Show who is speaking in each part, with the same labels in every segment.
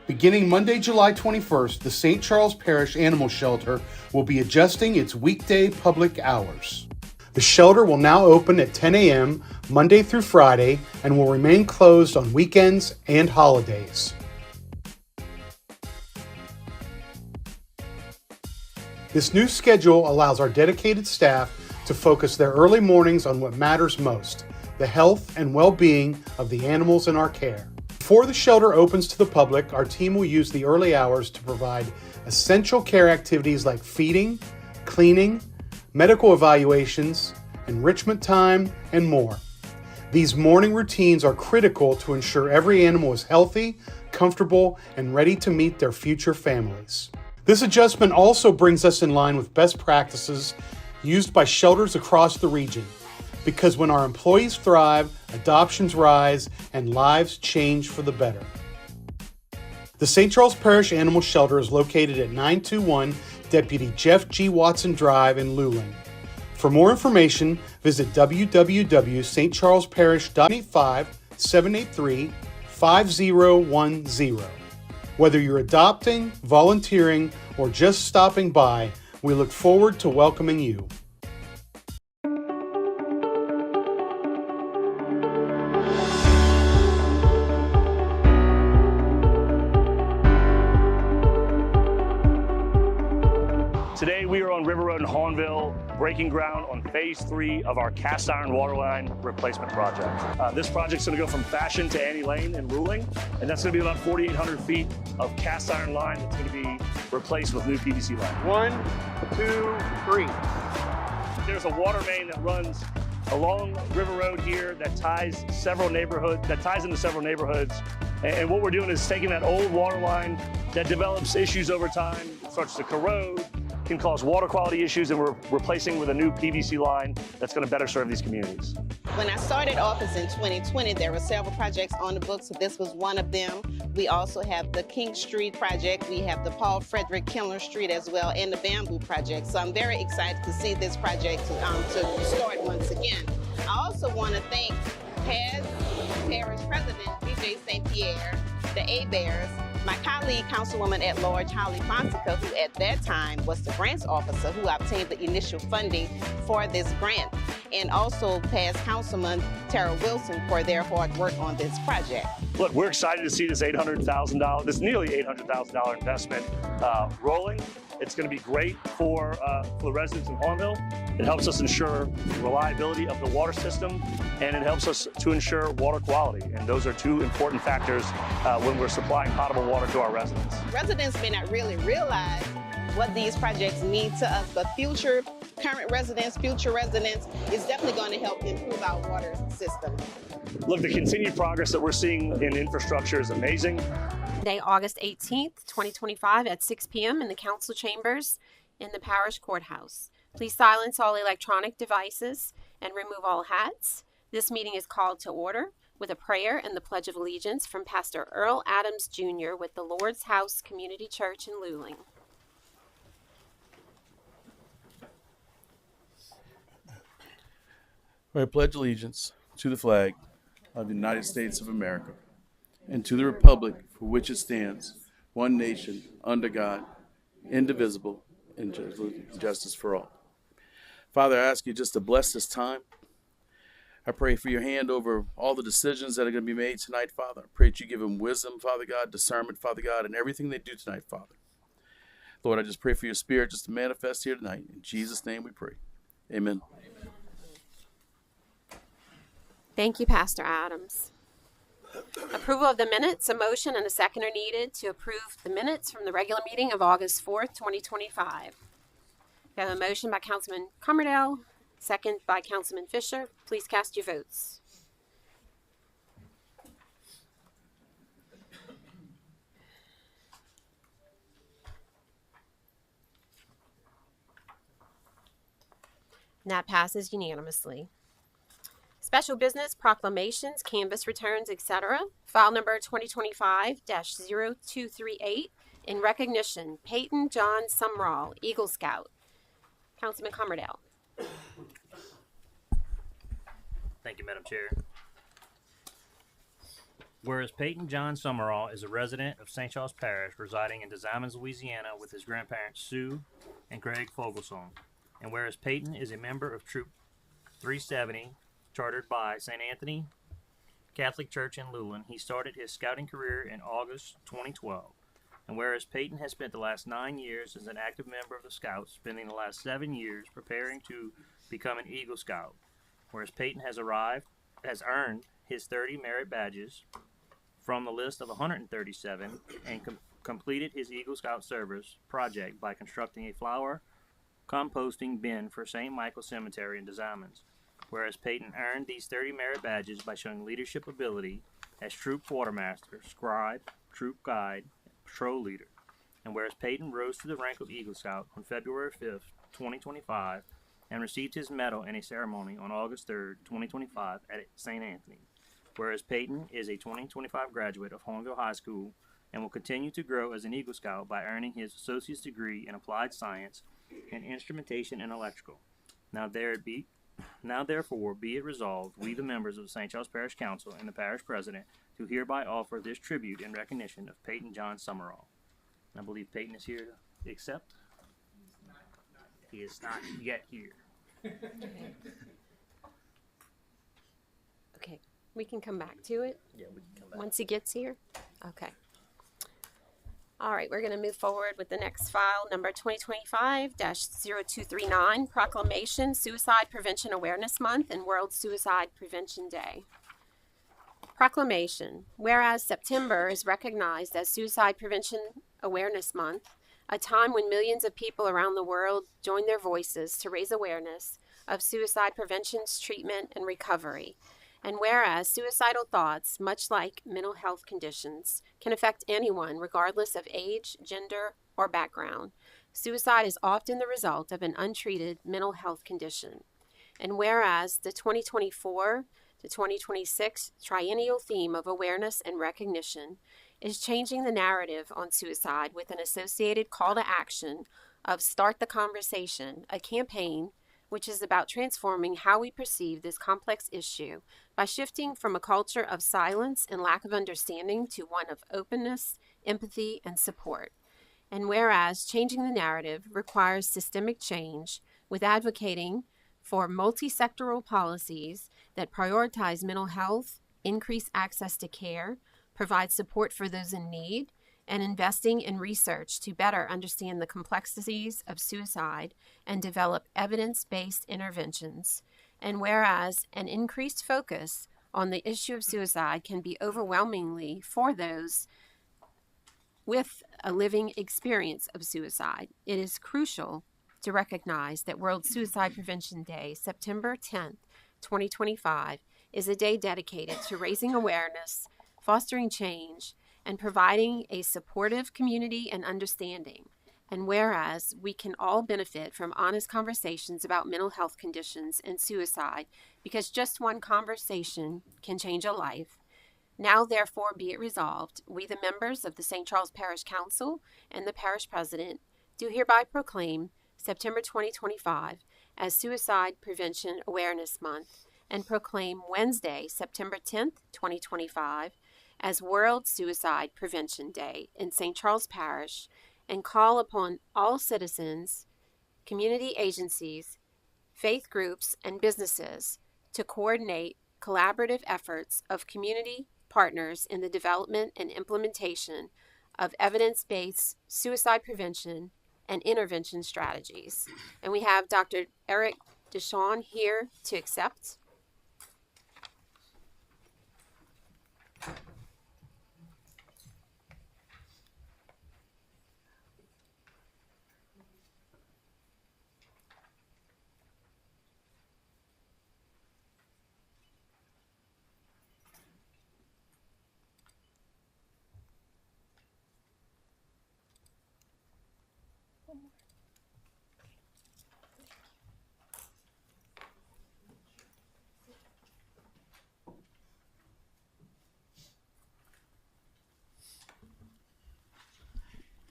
Speaker 1: Beginning Monday, July 21st, the St. Charles Parish Animal Shelter will be adjusting its weekday public hours. The shelter will now open at 10 a.m. Monday through Friday and will remain closed on weekends and holidays. This new schedule allows our dedicated staff to focus their early mornings on what matters most, the health and well-being of the animals in our care. Before the shelter opens to the public, our team will use the early hours to provide essential care activities like feeding, cleaning, medical evaluations, enrichment time, and more. These morning routines are critical to ensure every animal is healthy, comfortable, and ready to meet their future families. This adjustment also brings us in line with best practices used by shelters across the region, because when our employees thrive, adoptions rise, and lives change for the better. The St. Charles Parish Animal Shelter is located at 921 Deputy Jeff G. Watson Drive in Luling. For more information, visit www.stcharlesparish.85-783-5010. Whether you're adopting, volunteering, or just stopping by, we look forward to welcoming you.
Speaker 2: Today we are on River Road in Hawnville, breaking ground on phase 3 of our cast iron water line replacement project. This project's going to go from Fashion to Annie Lane in Ruling, and that's going to be about 4,800 feet of cast iron line that's going to be replaced with new PVC line.
Speaker 1: 1, 2, 3.
Speaker 2: There's a water main that runs along River Road here that ties into several neighborhoods. And what we're doing is taking that old water line that develops issues over time, starts to corrode, can cause water quality issues, and we're replacing with a new PVC line that's going to better serve these communities.
Speaker 3: When I started office in 2020, there were several projects on the books, so this was one of them. We also have the King Street project, we have the Paul Frederick Kellner Street as well, and the Bamboo project. So I'm very excited to see this project to start once again. I also want to thank past Parish President BJ St. Pierre, the A-Bears, my colleague, Councilwoman at Large Holly Fonseca, who at that time was the grants officer who obtained the initial funding for this grant, and also past Councilman Tara Wilson for their hard work on this project.
Speaker 2: Look, we're excited to see this nearly $800,000 investment rolling. It's going to be great for the residents in Hawnville. It helps us ensure reliability of the water system, and it helps us to ensure water quality. And those are two important factors when we're supplying potable water to our residents.
Speaker 3: Residents may not really realize what these projects mean to us, but current residents, future residents, is definitely going to help improve our water system.
Speaker 2: Look, the continued progress that we're seeing in infrastructure is amazing.
Speaker 4: Today, August 18th, 2025 at 6 p.m. in the council chambers in the parish courthouse. Please silence all electronic devices and remove all hats. This meeting is called to order with a prayer and the Pledge of Allegiance from Pastor Earl Adams Jr. with the Lord's House Community Church in Luling.
Speaker 5: I pledge allegiance to the flag of the United States of America and to the republic for which it stands, one nation, under God, indivisible, and justice for all. Father, I ask you just to bless this time. I pray for your hand over all the decisions that are going to be made tonight, Father. I pray that you give them wisdom, Father God, discernment, Father God, in everything they do tonight, Father. Lord, I just pray for your spirit just to manifest here tonight. In Jesus' name we pray. Amen.
Speaker 4: Thank you, Pastor Adams. Approval of the minutes. A motion and a second are needed to approve the minutes from the regular meeting of August 4th, 2025. We have a motion by Councilman Cummerdale, second by Councilman Fisher. Please cast your votes. And that passes unanimously. Special business, proclamations, canvas returns, etc. File number 2025-0238 in recognition, Peyton John Sumrall, Eagle Scout. Councilman Cummerdale.
Speaker 6: Thank you, Madam Chair. Whereas Peyton John Summerall is a resident of St. Charles Parish, residing in Des Allemands, Louisiana, with his grandparents Sue and Greg Fogelsong. And whereas Peyton is a member of Troop 370, chartered by St. Anthony Catholic Church in Luling, he started his scouting career in August 2012. And whereas Peyton has spent the last 9 years as an active member of the Scouts, spending the last 7 years preparing to become an Eagle Scout. Whereas Peyton has earned his 30 merit badges from the list of 137 and completed his Eagle Scout service project by constructing a flower composting bin for St. Michael Cemetery in Des Allemands. Whereas Peyton earned these 30 merit badges by showing leadership ability as troop quartermaster, scribe, troop guide, patrol leader. And whereas Peyton rose to the rank of Eagle Scout on February 5th, 2025, and received his medal in a ceremony on August 3rd, 2025 at St. Anthony. Whereas Peyton is a 2025 graduate of Hornville High School and will continue to grow as an Eagle Scout by earning his associate's degree in applied science and instrumentation and electrical. Now therefore be it resolved, we the members of the St. Charles Parish Council and the Parish President do hereby offer this tribute in recognition of Peyton John Summerall. I believe Peyton is here to accept. He is not yet here.
Speaker 4: Okay, we can come back to it
Speaker 6: Yeah, we can come back.
Speaker 4: once he gets here. Okay. All right, we're going to move forward with the next file, number 2025-0239, Proclamation Suicide Prevention Awareness Month and World Suicide Prevention Day. Proclamation. Whereas September is recognized as Suicide Prevention Awareness Month, a time when millions of people around the world join their voices to raise awareness of suicide prevention, treatment, and recovery. And whereas suicidal thoughts, much like mental health conditions, can affect anyone regardless of age, gender, or background, suicide is often the result of an untreated mental health condition. And whereas the 2024 to 2026 triennial theme of awareness and recognition is changing the narrative on suicide with an associated call to action of Start the Conversation, a campaign which is about transforming how we perceive this complex issue by shifting from a culture of silence and lack of understanding to one of openness, empathy, and support. And whereas changing the narrative requires systemic change with advocating for multi-sectoral policies that prioritize mental health, increase access to care, provide support for those in need, and investing in research to better understand the complexities of suicide and develop evidence-based interventions. And whereas an increased focus on the issue of suicide can be overwhelmingly for those with a living experience of suicide, it is crucial to recognize that World Suicide Prevention Day, September 10th, 2025, is a day dedicated to raising awareness, fostering change, and providing a supportive community and understanding. And whereas we can all benefit from honest conversations about mental health conditions and suicide, because just one conversation can change a life, now therefore be it resolved, we the members of the St. Charles Parish Council and the Parish President do hereby proclaim September 2025 as Suicide Prevention Awareness Month and proclaim Wednesday, September 10th, 2025 as World Suicide Prevention Day in St. Charles Parish, and call upon all citizens, community agencies, faith groups, and businesses to coordinate collaborative efforts of community partners in the development and implementation of evidence-based suicide prevention and intervention strategies. And we have Dr. Eric Deshawn here to accept.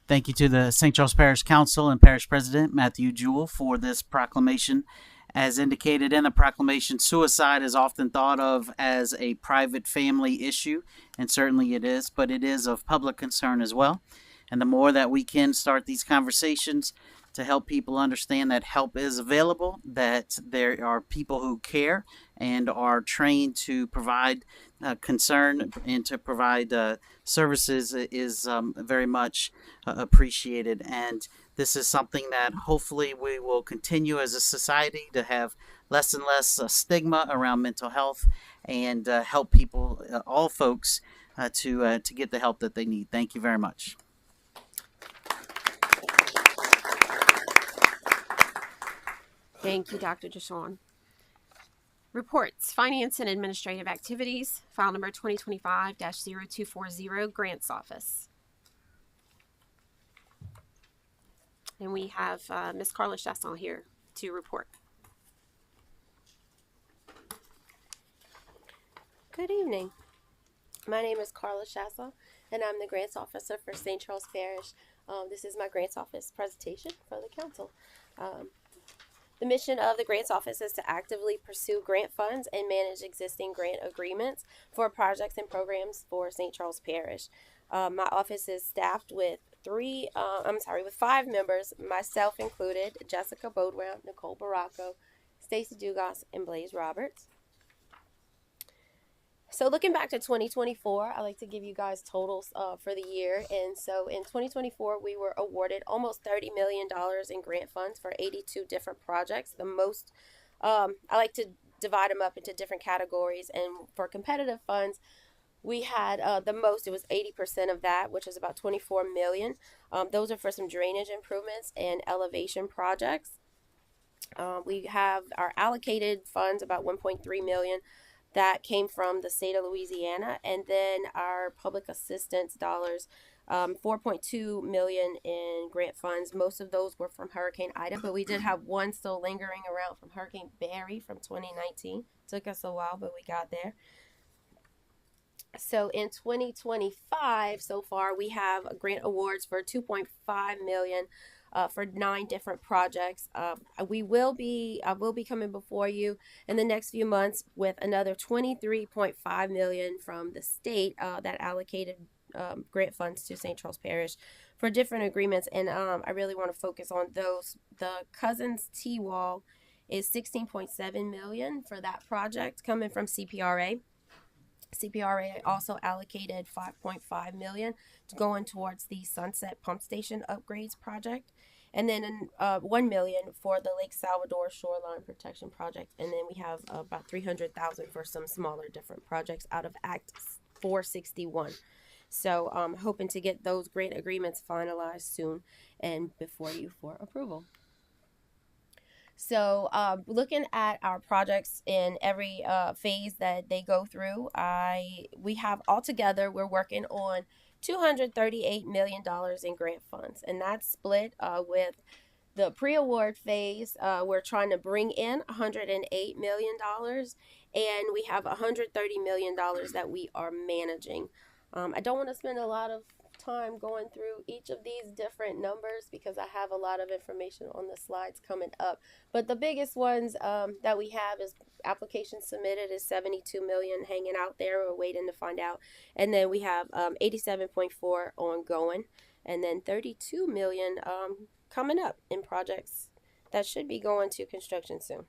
Speaker 7: Thank you to the St. Charles Parish Council and Parish President Matthew Jewell for this proclamation As indicated in the proclamation, suicide is often thought of as a private family issue, and certainly it is, but it is of public concern as well. And the more that we can start these conversations to help people understand that help is available, that there are people who care and are trained to provide concern and to provide services is very much appreciated. And this is something that hopefully we will continue as a society to have less and less stigma around mental health and help people, all folks, to get the help that they need. Thank you very much.
Speaker 4: Thank you, Dr. Deshawn. Reports, Finance and Administrative Activities, file number 2025-0240, Grants Office. And we have Ms. Carla Chasson here to report.
Speaker 8: Good evening. My name is Carla Chasson, and I'm the Grants Officer for St. Charles Parish. This is my Grants Office presentation for the Council. The mission of the Grants Office is to actively pursue grant funds and manage existing grant agreements for projects and programs for St. Charles Parish. My office is staffed with 5 members, myself included, Jessica Bodwell, Nicole Baracco, Stacy Dugas, and Blaze Roberts. So looking back to 2024, I like to give you guys totals for the year. And so in 2024, we were awarded almost $30 million in grant funds for 82 different projects. The most, I like to divide them up into different categories. And for competitive funds, we had the most, it was 80% of that, which is about 24 million. Those are for some drainage improvements and elevation projects. We have our allocated funds, about 1.3 million. That came from the state of Louisiana, and then our public assistance dollars, 4.2 million in grant funds. Most of those were from Hurricane Ida, but we did have one still lingering around from Hurricane Barry from 2019. Took us a while, but we got there. So in 2025, so far, we have grant awards for 2.5 million. For 9 different projects. I will be coming before you in the next few months with another 23.5 million from the state that allocated grant funds to St. Charles Parish for different agreements, and I really want to focus on those. The Cousins T-Wall is 16.7 million for that project coming from CPRA. CPRA also allocated 5.5 million to going towards the Sunset Pump Station upgrades project, and then 1 million for the Lake Salvador Shoreline Protection Project, and then we have about 300,000 for some smaller different projects out of Act 461. So I'm hoping to get those grant agreements finalized soon and before you for approval. So looking at our projects in every phase that they go through, we have altogether, we're working on $238 million in grant funds, and that's split with the pre-award phase. We're trying to bring in $108 million, and we have $130 million that we are managing. I don't want to spend a lot of time going through each of these different numbers because I have a lot of information on the slides coming up, but the biggest ones that we have is applications submitted is 72 million hanging out there. We're waiting to find out, and then we have 87.4 ongoing, and then 32 million coming up in projects that should be going to construction soon.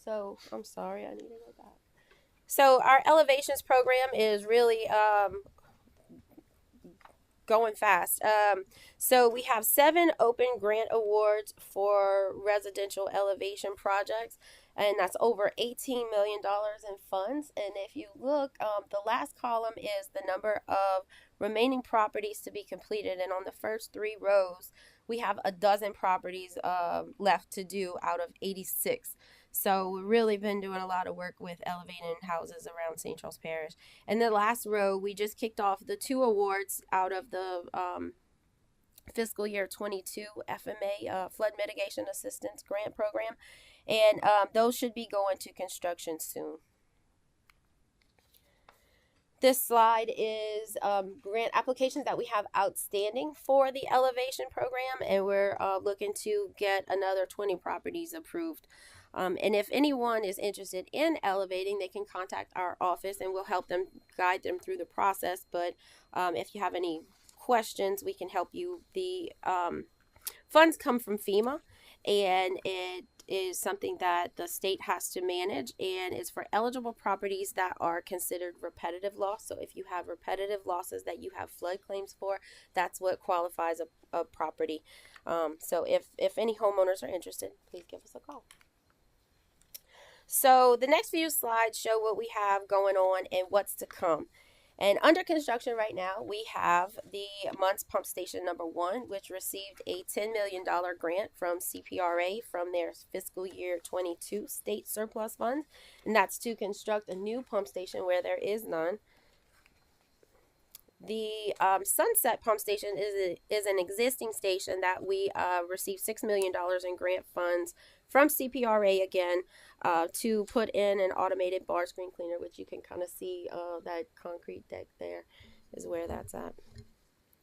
Speaker 8: So I'm sorry, I need to go back. So our elevations program is really going fast. So we have 7 open grant awards for residential elevation projects, and that's over $18 million in funds. And if you look, the last column is the number of remaining properties to be completed, and on the first 3 rows, we have a dozen properties left to do out of 86. So we've really been doing a lot of work with elevating houses around St. Charles Parish. And the last row, we just kicked off the 2 awards out of the fiscal year 22 FMA Flood Mitigation Assistance Grant Program. And those should be going to construction soon. This slide is grant applications that we have outstanding for the elevation program, and we're looking to get another 20 properties approved. And if anyone is interested in elevating, they can contact our office and we'll help them, guide them through the process. But if you have any questions, we can help you. The funds come from FEMA, and it is something that the state has to manage, and it's for eligible properties that are considered repetitive loss. So if you have repetitive losses that you have flood claims for, that's what qualifies a property. So if any homeowners are interested, please give us a call. So the next few slides show what we have going on and what's to come. And under construction right now, we have the Munts Pump Station number 1, which received a $10 million grant from CPRA from their fiscal year 22 state surplus fund. And that's to construct a new pump station where there is none. The Sunset Pump Station is an existing station that we received $6 million in grant funds from CPRA again to put in an automated bar screen cleaner, which you can kind of see that concrete deck there is where that's at.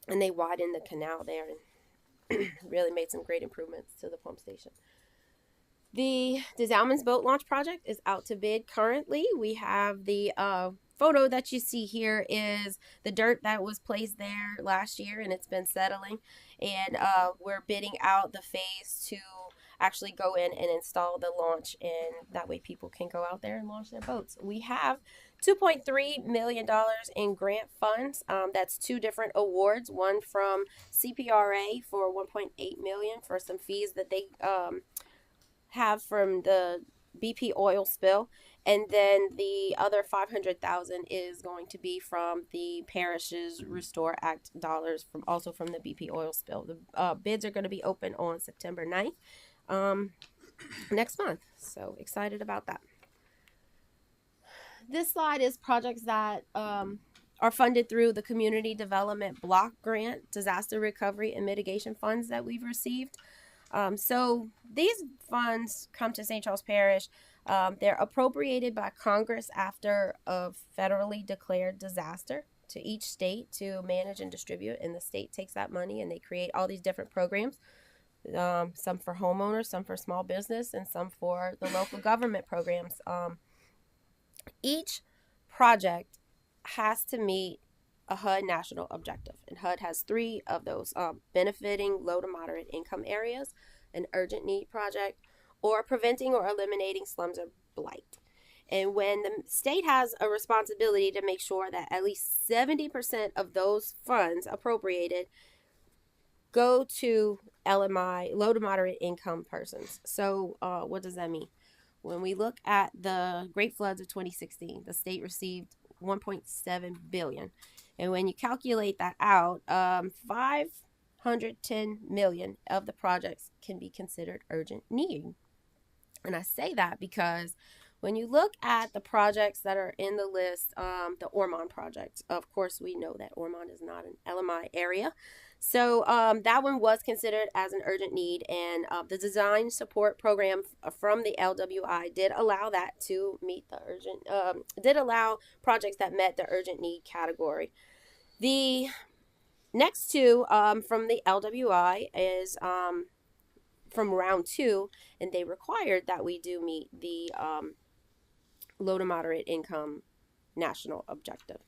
Speaker 8: And they widened the canal there and really made some great improvements to the pump station. The Zalman's Boat Launch Project is out to bid currently. We have the photo that you see here is the dirt that was placed there last year, and it's been settling. And we're bidding out the phase to actually go in and install the launch, and that way people can go out there and launch their boats. We have $2.3 million in grant funds. That's 2 different awards, one from CPRA for $1.8 million for some fees that they have from the BP oil spill, and then the other $500,000 is going to be from the Parish's Restore Act dollars from the BP oil spill. The bids are going to be open on September 9th next month, so excited about that. This slide is projects that are funded through the Community Development Block Grant Disaster Recovery and Mitigation funds that we've received. So these funds come to St. Charles Parish. They're appropriated by Congress after a federally declared disaster to each state to manage and distribute, and the state takes that money and they create all these different programs, some for homeowners, some for small business, and some for the local government programs. Each project has to meet a HUD national objective, and HUD has 3 of those: benefiting low to moderate income areas, an urgent need project, or preventing or eliminating slums or blight. And when the state has a responsibility to make sure that at least 70% of those funds appropriated go to LMI, low to moderate income persons. So what does that mean? When we look at the Great Floods of 2016, the state received $1.7 billion. And when you calculate that out, 510 million of the projects can be considered urgent need. And I say that because when you look at the projects that are in the list, the Ormond project, of course, we know that Ormond is not an LMI area. So that one was considered as an urgent need, and the design support program from the LWI did allow that to meet the urgent, did allow projects that met the urgent need category. The next 2 from the LWI is from round 2, and they required that we do meet the low to moderate income national objective.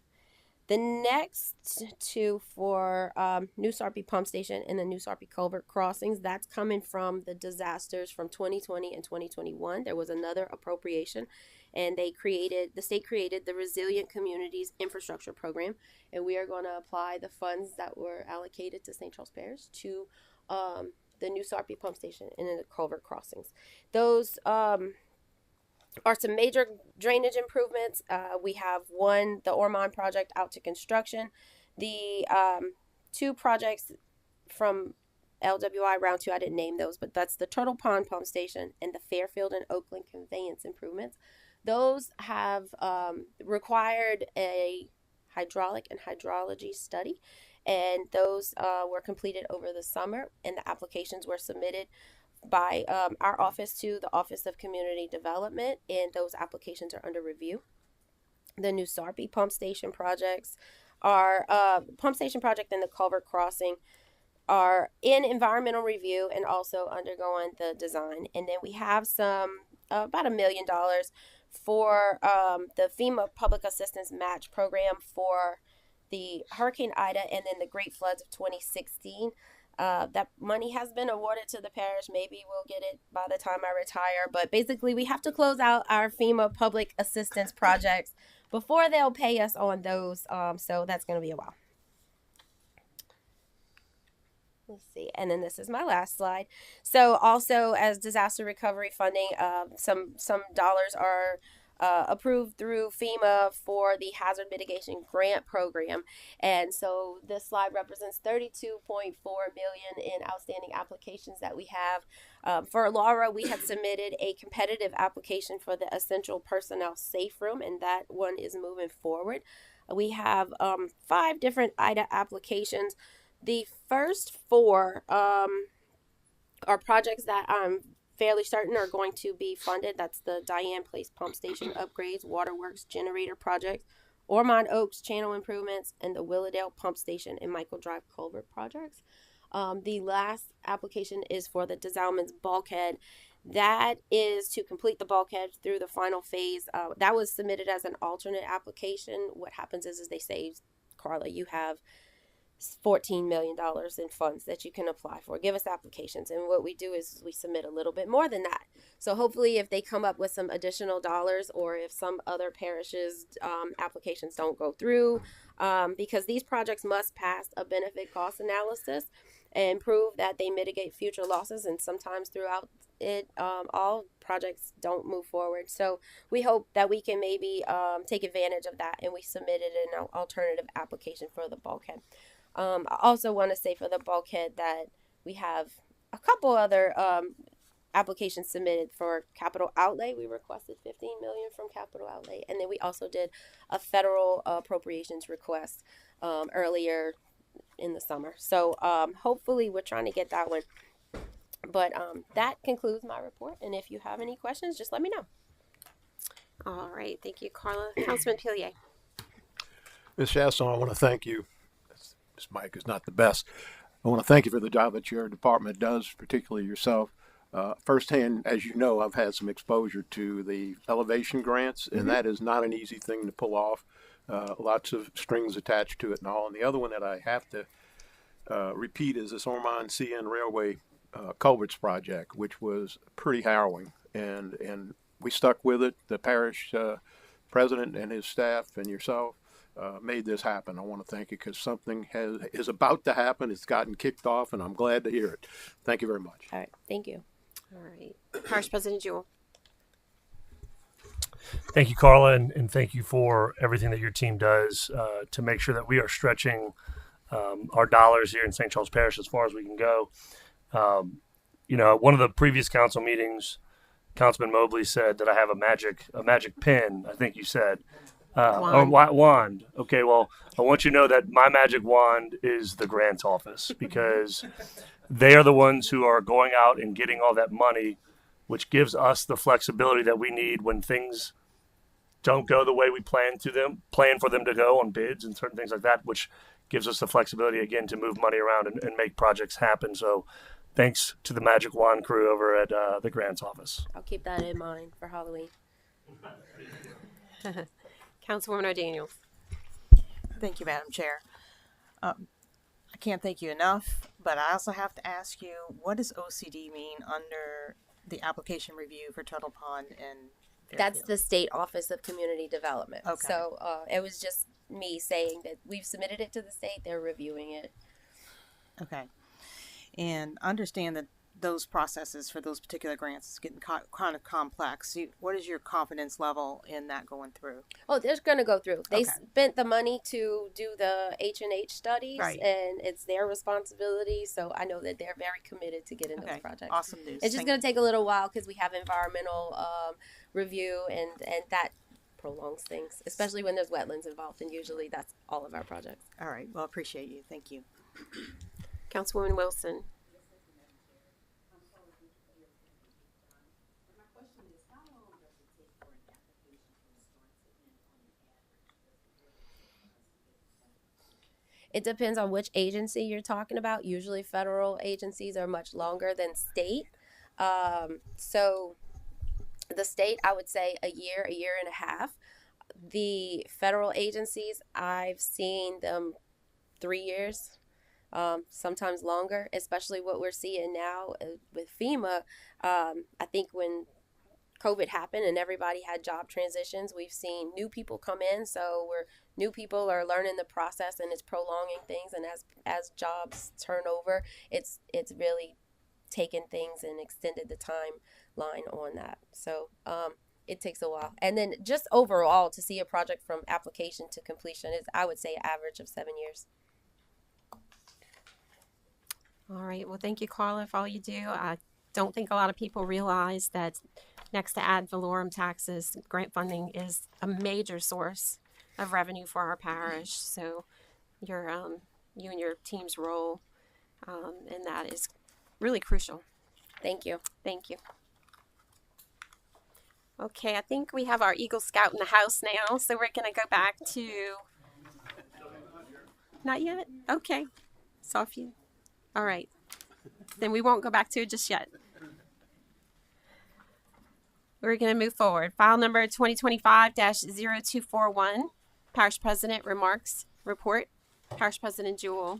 Speaker 8: The next 2 for New Sarpy Pump Station and the New Sarpy Culvert Crossings, that's coming from the disasters from 2020 and 2021. There was another appropriation, and the state created the Resilient Communities Infrastructure Program, and we are going to apply the funds that were allocated to St. Charles Parish to the New Sarpy Pump Station and the Culvert Crossings. Those are some major drainage improvements. We have the Ormond project out to construction. The 2 projects from LWI round 2, I didn't name those, but that's the Turtle Pond Pump Station and the Fairfield and Oakland conveyance improvements. Those have required a hydraulic and hydrology study, and those were completed over the summer, and the applications were submitted by our office to the Office of Community Development, and those applications are under review. The new Sarpy pump station projects are pump station project and the culvert crossing are in environmental review and also undergoing the design. And then we have some about $1 million for the FEMA Public Assistance Match Program for the Hurricane Ida and then the Great Floods of 2016. That money has been awarded to the parish. Maybe we'll get it by the time I retire. But basically, we have to close out our FEMA public assistance projects before they'll pay us on those. So that's going to be a while. Let's see. And then this is my last slide. So also as disaster recovery funding, some dollars are approved through FEMA for the hazard mitigation grant program. And so this slide represents 32.4 million in outstanding applications that we have. For Laura, we have submitted a competitive application for the essential personnel safe room, and that one is moving forward. We have 5 different IDA applications. The first 4 are projects that I'm fairly certain are going to be funded. That's the Diane Place Pump Station upgrades, Waterworks generator project, Ormond Oaks channel improvements, and the Willowdale Pump Station and Michael Drive culvert projects. The last application is for the DeSalmans bulkhead. That is to complete the bulkhead through the final phase. That was submitted as an alternate application. What happens is they say, Carla, you have $14 million in funds that you can apply for. Give us applications. And what we do is we submit a little bit more than that. So hopefully if they come up with some additional dollars, or if some other parishes applications don't go through, because these projects must pass a benefit cost analysis and prove that they mitigate future losses. And sometimes throughout it, all projects don't move forward. So we hope that we can maybe take advantage of that, and we submitted an alternative application for the bulkhead. I also want to say for the bulkhead that we have a couple other applications submitted for capital outlay. We requested $15 million from capital outlay, and then we also did a federal appropriations request earlier in the summer. So hopefully we're trying to get that one. But that concludes my report, and if you have any questions, just let me know.
Speaker 4: All right, thank you, Carla. Councilman Pillier.
Speaker 9: Ms. Chasson, I want to thank you. This mic is not the best. I want to thank you for the job that your department does, particularly yourself. Firsthand, as you know, I've had some exposure to the elevation grants, and that is not an easy thing to pull off. Lots of strings attached to it and all. And the other one that I have to repeat is this Ormond CN Railway culverts project, which was pretty harrowing. And we stuck with it. The parish president and his staff and yourself made this happen. I want to thank you because something is about to happen. It's gotten kicked off, and I'm glad to hear it. Thank you very much.
Speaker 8: All right, thank you.
Speaker 4: All right, Parish President Jewell.
Speaker 10: Thank you, Carla, and thank you for everything that your team does to make sure that we are stretching our dollars here in St. Charles Parish as far as we can go. One of the previous council meetings, Councilman Mobley said that I have a magic pen, I think you said. Wand. Okay, well, I want you to know that my magic wand is the grants office, because they are the ones who are going out and getting all that money, which gives us the flexibility that we need when things don't go the way we plan for them to go on bids and certain things like that, which gives us the flexibility again to move money around and make projects happen. So thanks to the magic wand crew over at the grants office.
Speaker 8: I'll keep that in mind for Halloween.
Speaker 4: Councilwoman O'Daniels.
Speaker 11: Thank you, Madam Chair. I can't thank you enough, but I also have to ask you, what does OCD mean under the application review for Turtle Pond and Fairfield?
Speaker 8: That's the State Office of Community Development.
Speaker 11: Okay.
Speaker 8: So it was just me saying that we've submitted it to the state, they're reviewing it.
Speaker 11: Okay. And understand that those processes for those particular grants is getting kind of complex. What is your confidence level in that going through?
Speaker 8: Oh, they're going to go through. They
Speaker 11: Okay.
Speaker 8: spent the money to do the H&H studies,
Speaker 11: Right.
Speaker 8: and it's their responsibility. So I know that they're very committed to getting those projects.
Speaker 11: Awesome news.
Speaker 8: It's just going to take a little while because we have environmental review, and that prolongs things, especially when there's wetlands involved. And usually that's all of our projects.
Speaker 11: All right. Well, appreciate you. Thank you.
Speaker 4: Councilwoman Wilson.
Speaker 8: It depends on which agency you're talking about. Usually federal agencies are much longer than state. So the state, I would say a year and a half. The federal agencies, I've seen them 3 years, sometimes longer, especially what we're seeing now with FEMA. I think when COVID happened and everybody had job transitions, we've seen new people come in. So new people are learning the process, and it's prolonging things. And as jobs turn over, it's really taken things and extended the timeline on that. So it takes a while. And then just overall to see a project from application to completion is, I would say, an average of 7 years.
Speaker 4: All right. Well, thank you, Carla, for all you do. I don't think a lot of people realize that next to ad valorem taxes, grant funding is a major source of revenue for our parish. So you and your team's role in that is really crucial.
Speaker 8: Thank you.
Speaker 4: Thank you. Okay, I think we have our Eagle Scout in the house now, so we're going to go back to... Not yet? Okay. So if you... All right. Then we won't go back to it just yet. We're going to move forward. File number 2025-0241, Parish President Remarks Report. Parish President Jewell.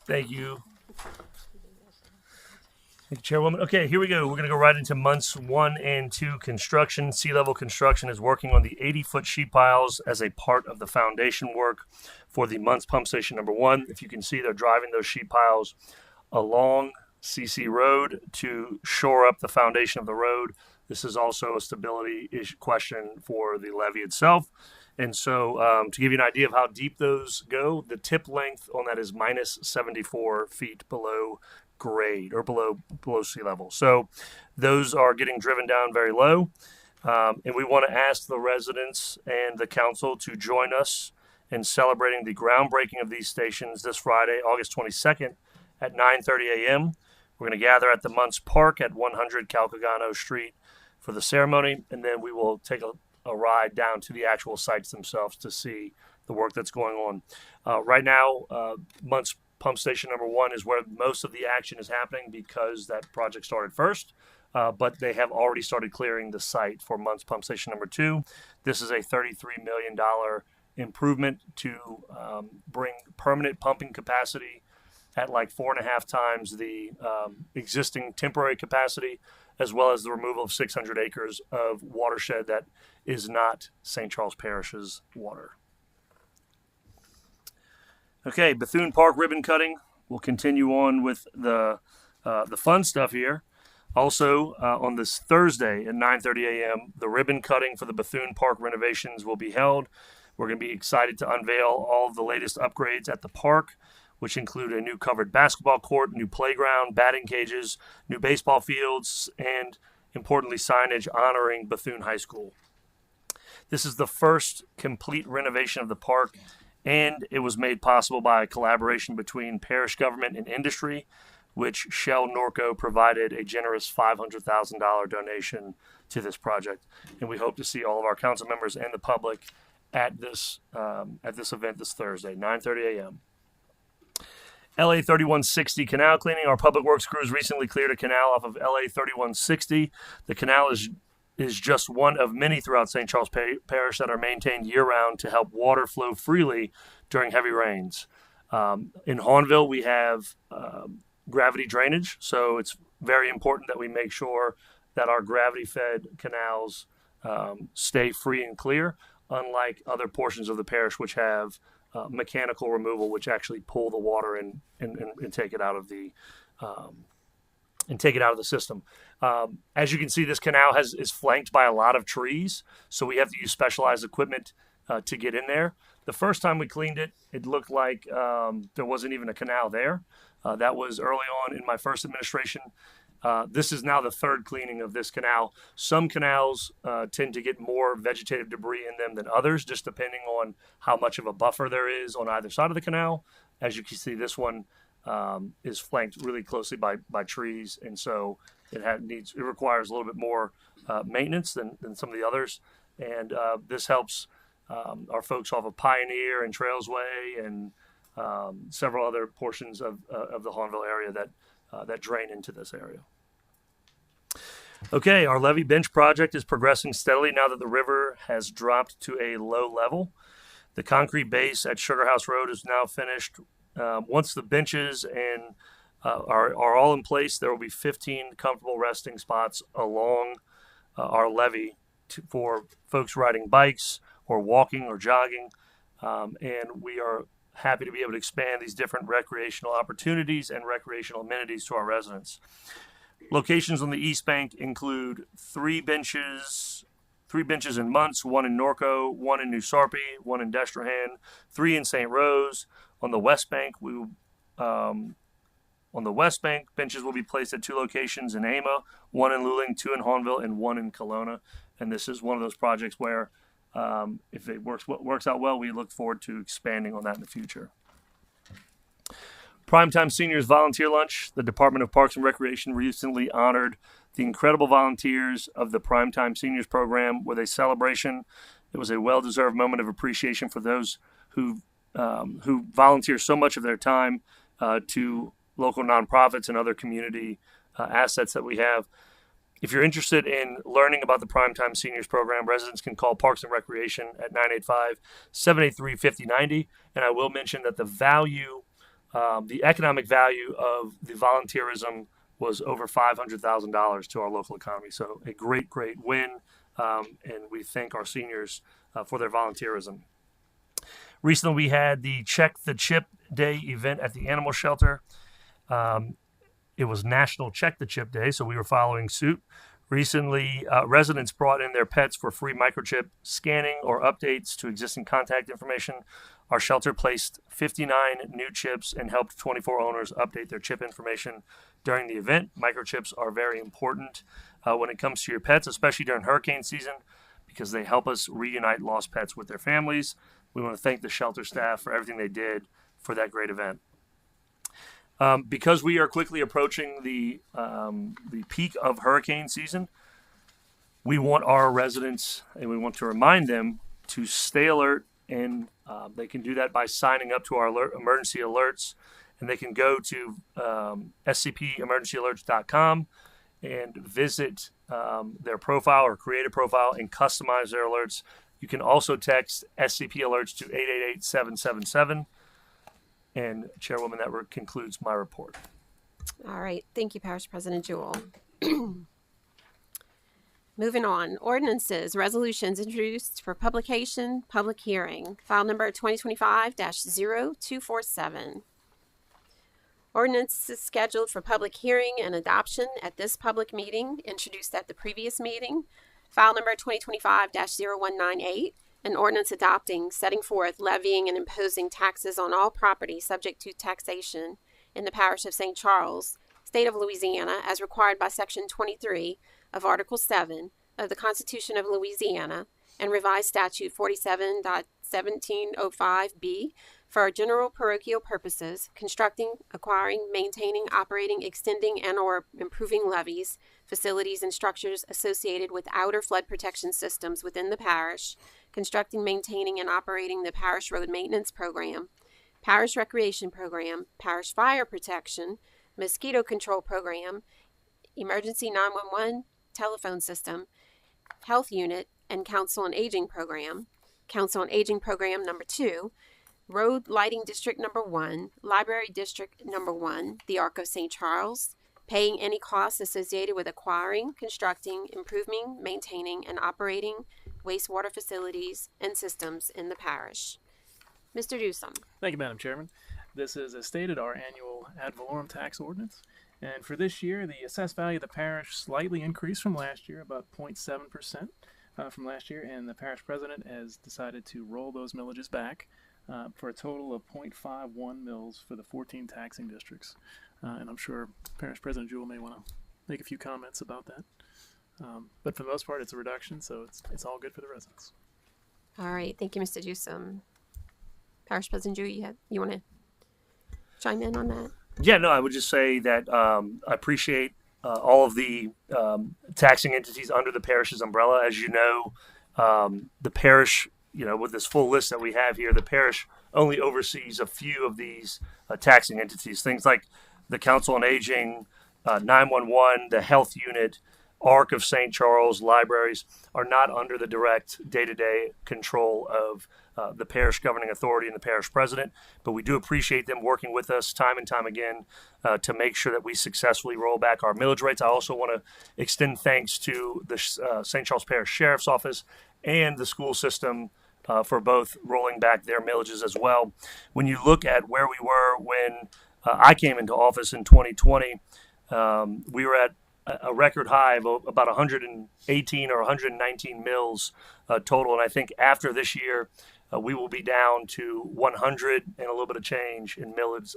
Speaker 10: Thank you. Thank you, Chairwoman. Okay, here we go. We're going to go right into months 1 and 2 construction. Sea level construction is working on the 80-foot sheet piles as a part of the foundation work for the Munts Pump Station number 1. If you can see, they're driving those sheet piles along CC Road to shore up the foundation of the road. This is also a stability issue question for the levee itself. And so to give you an idea of how deep those go, the tip length on that is minus 74 feet below grade or below sea level. So those are getting driven down very low. And we want to ask the residents and the council to join us in celebrating the groundbreaking of these stations this Friday, August 22nd at 9:30 a.m. We're going to gather at the Munts Park at 100 Calcagano Street for the ceremony, and then we will take a ride down to the actual sites themselves to see the work that's going on. Right now, Munts Pump Station number 1 is where most of the action is happening because that project started first, but they have already started clearing the site for Munts Pump Station number 2. This is a $33 million improvement to bring permanent pumping capacity at like 4.5 times the existing temporary capacity, as well as the removal of 600 acres of watershed that is not St. Charles Parish's water. Okay, Bethune Park ribbon cutting. We'll continue on with the fun stuff here. Also, on this Thursday at 9:30 a.m., the ribbon cutting for the Bethune Park renovations will be held. We're going to be excited to unveil all of the latest upgrades at the park, which include a new covered basketball court, new playground, batting cages, new baseball fields, and importantly, signage honoring Bethune High School. This is the first complete renovation of the park, and it was made possible by a collaboration between parish government and industry, which Shell Norco provided a generous $500,000 donation to this project. And we hope to see all of our council members and the public at this event this Thursday, 9:30 a.m. LA 3160 canal cleaning. Our public works crews recently cleared a canal off of LA 3160. The canal is just one of many throughout St. Charles Parish that are maintained year-round to help water flow freely during heavy rains. In Hawnville, we have gravity drainage, so it's very important that we make sure that our gravity-fed canals stay free and clear, unlike other portions of the parish which have mechanical removal, which actually pull the water and take it out of the system. As you can see, this canal is flanked by a lot of trees, so we have to use specialized equipment to get in there. The first time we cleaned it, it looked like there wasn't even a canal there. That was early on in my first administration. This is now the third cleaning of this canal. Some canals tend to get more vegetative debris in them than others, just depending on how much of a buffer there is on either side of the canal. As you can see, this one is flanked really closely by trees, and so it requires a little bit more maintenance than some of the others. And this helps our folks off of Pioneer and Trails Way and several other portions of the Hahnville area that drain into this area. Okay, our levee bench project is progressing steadily now that the river has dropped to a low level. The concrete base at Sugar House Road is now finished. Once the benches and are all in place, there will be 15 comfortable resting spots along our levee for folks riding bikes or walking or jogging. And we are happy to be able to expand these different recreational opportunities and recreational amenities to our residents. Locations on the East Bank include three benches in Muntz, one in Norco, one in New Sarpy, one in Destrehan, three in St. Rose. On the West Bank, benches will be placed at two locations in Ama, one in Luling, two in Hahnville, and one in Kelowna. And this is one of those projects where, if it works out well, we look forward to expanding on that in the future. Primetime Seniors Volunteer Lunch. The Department of Parks and Recreation recently honored the incredible volunteers of the Primetime Seniors program with a celebration. It was a well-deserved moment of appreciation for those who volunteer so much of their time to local nonprofits and other community assets that we have. If you're interested in learning about the Primetime Seniors program, residents can call Parks and Recreation at 985-783-5090. And I will mention that the economic value of the volunteerism was over $500,000 to our local economy. So a great, great win. And we thank our seniors for their volunteerism. Recently, we had the Check the Chip Day event at the animal shelter. It was National Check the Chip Day, so we were following suit. Recently, residents brought in their pets for free microchip scanning or updates to existing contact information. Our shelter placed 59 new chips and helped 24 owners update their chip information during the event. Microchips are very important when it comes to your pets, especially during hurricane season, because they help us reunite lost pets with their families. We want to thank the shelter staff for everything they did for that great event. Because we are quickly approaching the peak of hurricane season, we want our residents and we want to remind them to stay alert, and they can do that by signing up to our emergency alerts, and they can go to scpemergencyalerts.com and visit their profile or create a profile and customize their alerts. You can also text SCP alerts to 888-777. And Chairwoman, that concludes my report.
Speaker 4: All right. Thank you, Parish President Jewell. Moving on. Ordinances, resolutions introduced for publication, public hearing. File number 2025-0247. Ordinances scheduled for public hearing and adoption at this public meeting, introduced at the previous meeting. File number 2025-0198. An ordinance adopting, setting forth, levying, and imposing taxes on all property subject to taxation in the Parish of St. Charles, State of Louisiana, as required by Section 23 of Article 7 of the Constitution of Louisiana and revised Statute 47.1705b for general parochial purposes, constructing, acquiring, maintaining, operating, extending, and or improving levees, facilities, and structures associated with outer flood protection systems within the parish, constructing, maintaining, and operating the Parish Road Maintenance Program, Parish Recreation Program, Parish Fire Protection, Mosquito Control Program, Emergency 911 Telephone System, Health Unit, and Council on Aging Program, Council on Aging Program number 2, Road Lighting District number 1, Library District number 1, the Arc of St. Charles, paying any costs associated with acquiring, constructing, improving, maintaining, and operating wastewater facilities and systems in the parish. Mr. Dewsum.
Speaker 12: Thank you, Madam Chairman. This is, as stated, our annual ad valorem tax ordinance. And for this year, the assessed value of the parish slightly increased from last year, about 0.7% from last year, and the parish president has decided to roll those millages back for a total of 0.51 mills for the 14 taxing districts. And I'm sure Parish President Jewell may want to make a few comments about that. But for the most part, it's a reduction, so it's all good for the residents.
Speaker 4: All right. Thank you, Mr. Dewsum. Parish President Jewell, you want to chime in on that?
Speaker 10: Yeah, no, I would just say that I appreciate all of the taxing entities under the parish's umbrella. As you know, the parish with this full list that we have here, the parish only oversees a few of these taxing entities. Things like the Council on Aging, 911, the Health Unit, Arc of St. Charles, libraries are not under the direct day-to-day control of the parish governing authority and the parish president, but we do appreciate them working with us time and time again to make sure that we successfully roll back our millage rates. I also want to extend thanks to the St. Charles Parish Sheriff's Office and the school system for both rolling back their millages as well. When you look at where we were when I came into office in 2020, we were at a record high of about 118 or 119 mills total. And I think after this year, we will be down to 100 and a little bit of change in mills.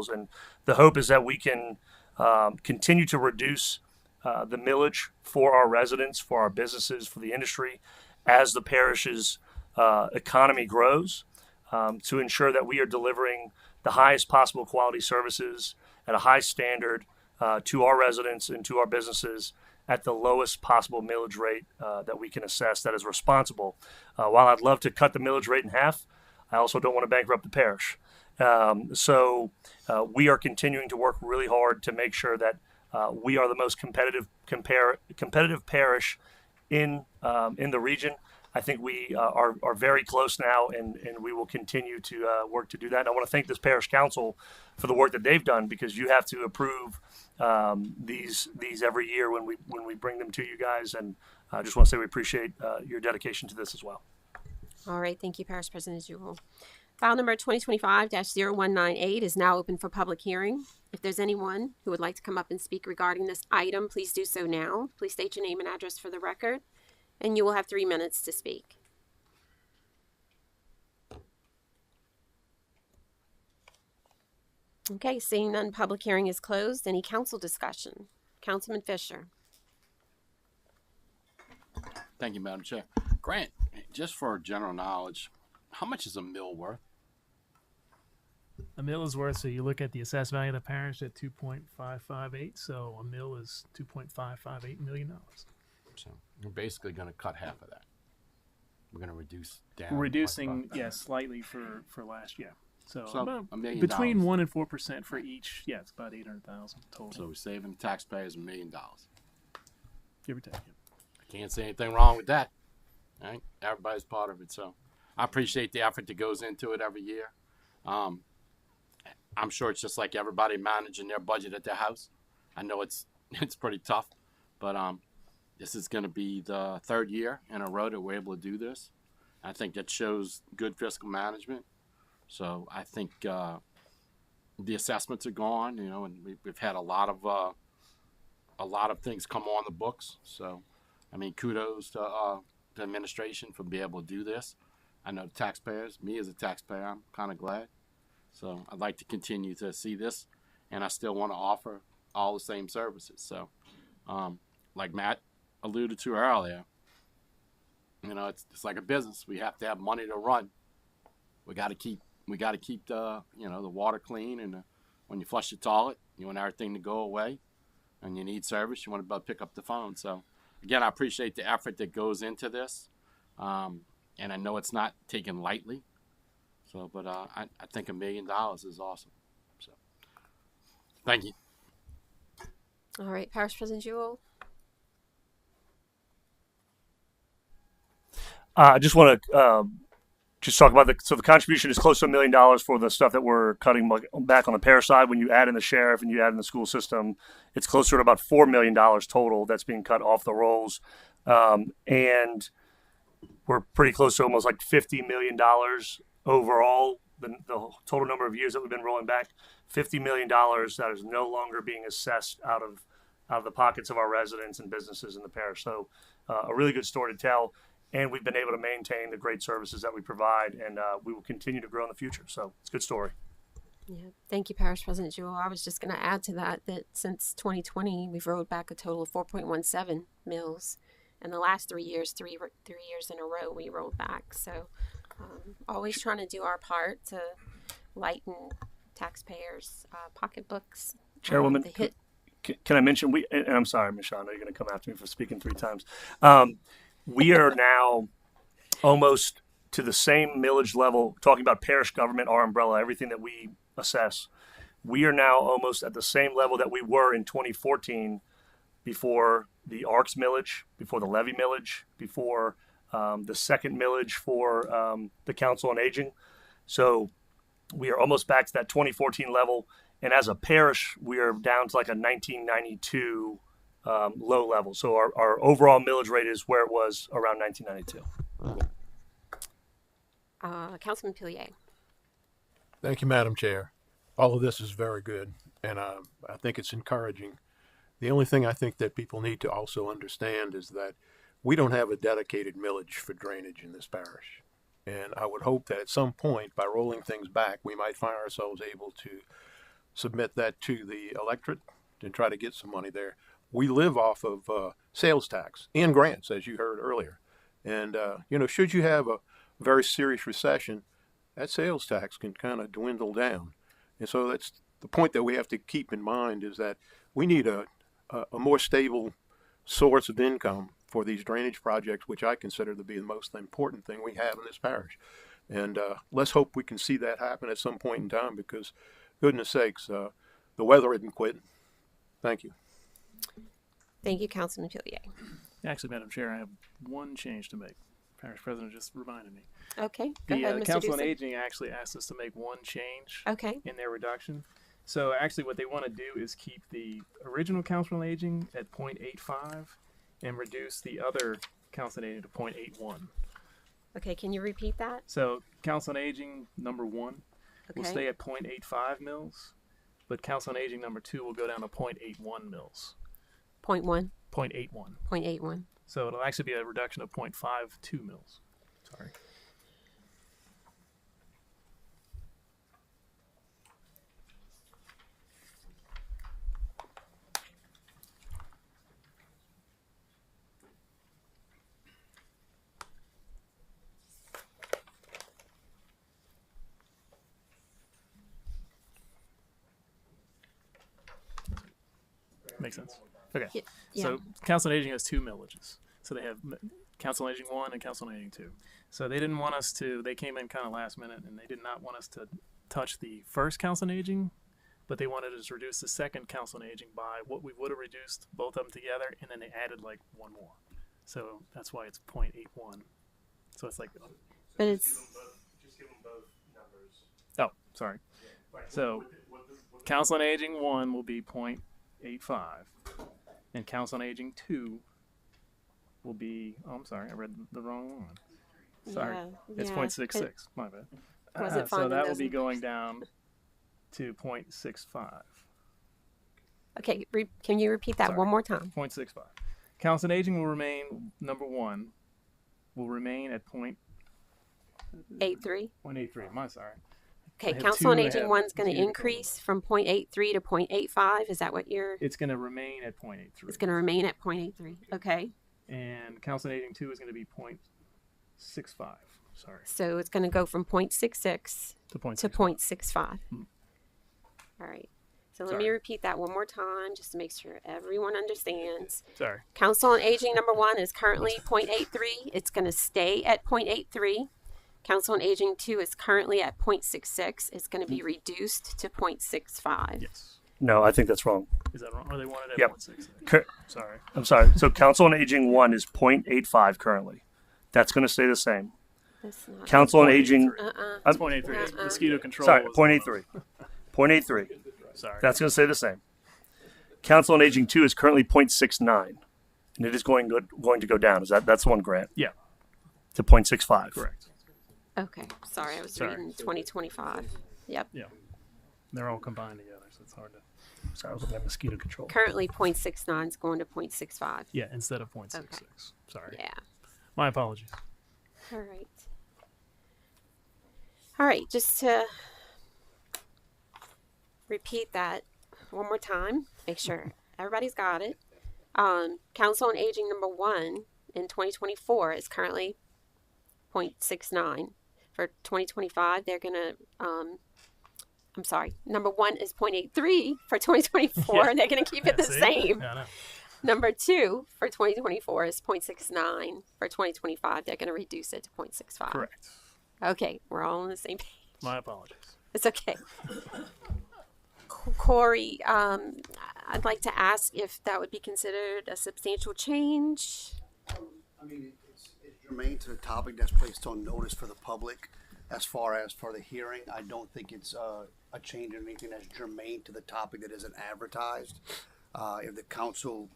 Speaker 10: And the hope is that we can continue to reduce the millage for our residents, for our businesses, for the industry, as the parish's economy grows, to ensure that we are delivering the highest possible quality services at a high standard to our residents and to our businesses at the lowest possible millage rate that we can assess that is responsible. While I'd love to cut the millage rate in half, I also don't want to bankrupt the parish. So we are continuing to work really hard to make sure that we are the most competitive parish in the region. I think we are very close now, and we will continue to work to do that. And I want to thank this parish council for the work that they've done, because you have to approve these every year when we bring them to you guys. And I just want to say we appreciate your dedication to this as well.
Speaker 4: All right. Thank you, Parish President Jewell. File number 2025-0198 is now open for public hearing. If there's anyone who would like to come up and speak regarding this item, please do so now. Please state your name and address for the record, and you will have 3 minutes to speak. Okay, seeing none, public hearing is closed. Any council discussion? Councilman Fisher.
Speaker 13: Thank you, Madam Chair. Grant, just for general knowledge, how much is a mill worth?
Speaker 12: A mill is worth, so you look at the assessed value of the parish at 2.558, so a mill is $2.558 million.
Speaker 13: So we're basically going to cut half of that. We're going to reduce down.
Speaker 12: We're reducing, slightly for last year. So about
Speaker 13: $1 million.
Speaker 12: Between 1 and 4% for each. Yeah, it's about $800,000 total.
Speaker 13: So we're saving the taxpayers $1 million.
Speaker 12: Give or take.
Speaker 13: I can't say anything wrong with that. Right? Everybody's part of it. So I appreciate the effort that goes into it every year. I'm sure it's just like everybody managing their budget at their house. I know it's pretty tough, but this is going to be the third year in a row that we're able to do this. I think that shows good fiscal management. So I think the assessments are gone, and we've had a lot of things come on the books. So, I mean, kudos to the administration for being able to do this. I know the taxpayers, me as a taxpayer, I'm kind of glad. So I'd like to continue to see this, and I still want to offer all the same services. So, like Matt alluded to earlier, it's like a business. We have to have money to run. We got to keep the the water clean, and when you flush the toilet, you want everything to go away, and you need service, you want to be able to pick up the phone. So again, I appreciate the effort that goes into this, and I know it's not taken lightly. So, but I think $1 million is awesome. So, thank you.
Speaker 4: All right, Parish President Jewell.
Speaker 10: I just want to just talk about the contribution is close to $1 million for the stuff that we're cutting back on the parish side. When you add in the sheriff and you add in the school system, it's closer to about $4 million total that's being cut off the rolls. And we're pretty close to almost like $50 million overall, the total number of years that we've been rolling back. $50 million that is no longer being assessed out of the pockets of our residents and businesses in the parish. So a really good story to tell. And we've been able to maintain the great services that we provide, and we will continue to grow in the future. So it's a good story.
Speaker 4: Yeah, thank you, Parish President Jewell. I was just going to add to that since 2020, we've rolled back a total of 4.17 mills. And the last 3 years, three years in a row, we rolled back. So always trying to do our part to lighten taxpayers' pocketbooks.
Speaker 10: Chairwoman, can I mention, and I'm sorry, Michelle, I know you're going to come after me for speaking 3 times. We are now almost to the same millage level, talking about parish government, our umbrella, everything that we assess, we are now almost at the same level that we were in 2014 before the ARCS millage, before the levy millage, before the second millage for the Council on Aging. So we are almost back to that 2014 level. And as a parish, we are down to like a 1992 low level. So our overall millage rate is where it was around 1992.
Speaker 4: Councilman Pillier.
Speaker 9: Thank you, Madam Chair. All of this is very good, and I think it's encouraging. The only thing I think that people need to also understand is that we don't have a dedicated millage for drainage in this parish. And I would hope that at some point, by rolling things back, we might find ourselves able to submit that to the electorate and try to get some money there. We live off of sales tax and grants, as you heard earlier. And, should you have a very serious recession, that sales tax can kind of dwindle down. And so that's the point that we have to keep in mind, is that we need a more stable source of income for these drainage projects, which I consider to be the most important thing we have in this parish. And let's hope we can see that happen at some point in time, because goodness sakes, the weather isn't quitting. Thank you.
Speaker 4: Thank you, Councilman Pillier.
Speaker 12: Actually, Madam Chair, I have one change to make. Parish President just reminded me.
Speaker 4: Okay, go ahead, Mr.
Speaker 12: Council on
Speaker 4: Ducey.
Speaker 12: Aging actually asked us to make one change in their reduction. So actually what they want to do is keep the original Council on Aging at 0.85 and reduce the other Council on Aging to 0.81.
Speaker 4: Okay, can you repeat that?
Speaker 12: So Council on Aging number 1 will
Speaker 4: Okay.
Speaker 12: stay at 0.85 mils, but Council on Aging number 2 will go down to 0.81 mils.
Speaker 4: 0.1?
Speaker 12: 0.81.
Speaker 4: 0.81.
Speaker 12: So it'll actually be a reduction of 0.52 mils. Sorry. Makes sense. Okay.
Speaker 4: Yeah.
Speaker 12: So Council on Aging has 2 millages. So they have Council on Aging 1 and Council on Aging 2. So they didn't want us to, they came in kind of last minute, and they did not want us to touch the first Council on Aging, but they wanted us to reduce the second Council on Aging by what we would have reduced both of them together, and then they added like one more. So that's why it's 0.81. So it's like,
Speaker 4: But it's
Speaker 10: Just give them both numbers.
Speaker 12: oh, sorry. So Council on Aging 1 will be 0.85, and Council on Aging 2 will be, oh, I'm sorry, I read the wrong one. Sorry. It's 0.66, my bad.
Speaker 4: Wasn't
Speaker 12: So
Speaker 4: fun
Speaker 12: that
Speaker 4: in
Speaker 12: will be
Speaker 4: those
Speaker 12: going down to 0.65.
Speaker 4: okay. Can you repeat that one more time?
Speaker 12: 0.65. Council on Aging will remain, number 1, will remain at
Speaker 4: 0.83.
Speaker 12: 0.83. My sorry.
Speaker 4: Okay,
Speaker 12: I have
Speaker 4: Council on
Speaker 12: 2
Speaker 4: Aging
Speaker 12: ahead.
Speaker 4: 1's going to
Speaker 12: Mosquito
Speaker 4: increase from 0.83 to 0.85. Is that what you're?
Speaker 12: It's going to remain at 0.83.
Speaker 4: It's going to remain at 0.83. Okay.
Speaker 12: And Council on Aging 2 is going to be 0.65. Sorry.
Speaker 4: So it's going to go from 0.66
Speaker 12: To 0.65.
Speaker 4: to 0.65. All right. So let me
Speaker 12: Sorry.
Speaker 4: repeat that one more time just to make sure everyone understands.
Speaker 12: Sorry.
Speaker 4: Council on Aging number 1 is currently 0.83. It's going to stay at 0.83. Council on Aging 2 is currently at 0.66. It's going to be reduced to 0.65.
Speaker 12: Yes.
Speaker 10: No, I think that's wrong.
Speaker 12: Is that wrong? Or they wanted it at
Speaker 10: Yep.
Speaker 12: 0.66. Sorry.
Speaker 10: I'm sorry. So Council on Aging 1 is 0.85 currently. That's going to stay the same.
Speaker 4: That's not
Speaker 10: Council on Aging.
Speaker 12: That's 0.83. It's mosquito control.
Speaker 10: Sorry,
Speaker 12: was-
Speaker 10: 0.83. 0.83.
Speaker 12: Sorry.
Speaker 10: That's going to stay the same. Council on Aging 2 is currently 0.69, and it is going to go down. That's the one grant?
Speaker 12: Yeah.
Speaker 10: To 0.65.
Speaker 12: Correct.
Speaker 4: Okay. Sorry, I was reading 2025. Yep.
Speaker 12: Yeah. They're all combined together, so it's hard to.
Speaker 10: Sorry, I was looking at mosquito control.
Speaker 4: Currently 0.69 is going to 0.65.
Speaker 12: Yeah, instead of 0.66.
Speaker 4: Okay.
Speaker 12: Sorry.
Speaker 4: Yeah.
Speaker 12: My apologies.
Speaker 4: All right. All right, just to repeat that one more time, make sure everybody's got it. Council on Aging number 1 in 2024 is currently 0.69. For 2025, they're going to, number 1 is 0.83 for 2024,
Speaker 12: Yeah.
Speaker 4: and they're going to keep it the
Speaker 12: See?
Speaker 4: same.
Speaker 12: Yeah, I know.
Speaker 4: Number 2 for 2024 is 0.69. For 2025, they're going to reduce it to 0.65.
Speaker 10: Correct.
Speaker 4: Okay, we're all on the same page.
Speaker 10: My apologies.
Speaker 4: It's okay. Corey, I'd like to ask if that would be considered a substantial change.
Speaker 14: I mean, it's germane to the topic that's placed on notice for the public. As far as for the hearing, I don't think it's a change in anything that's germane to the topic that isn't advertised. If the council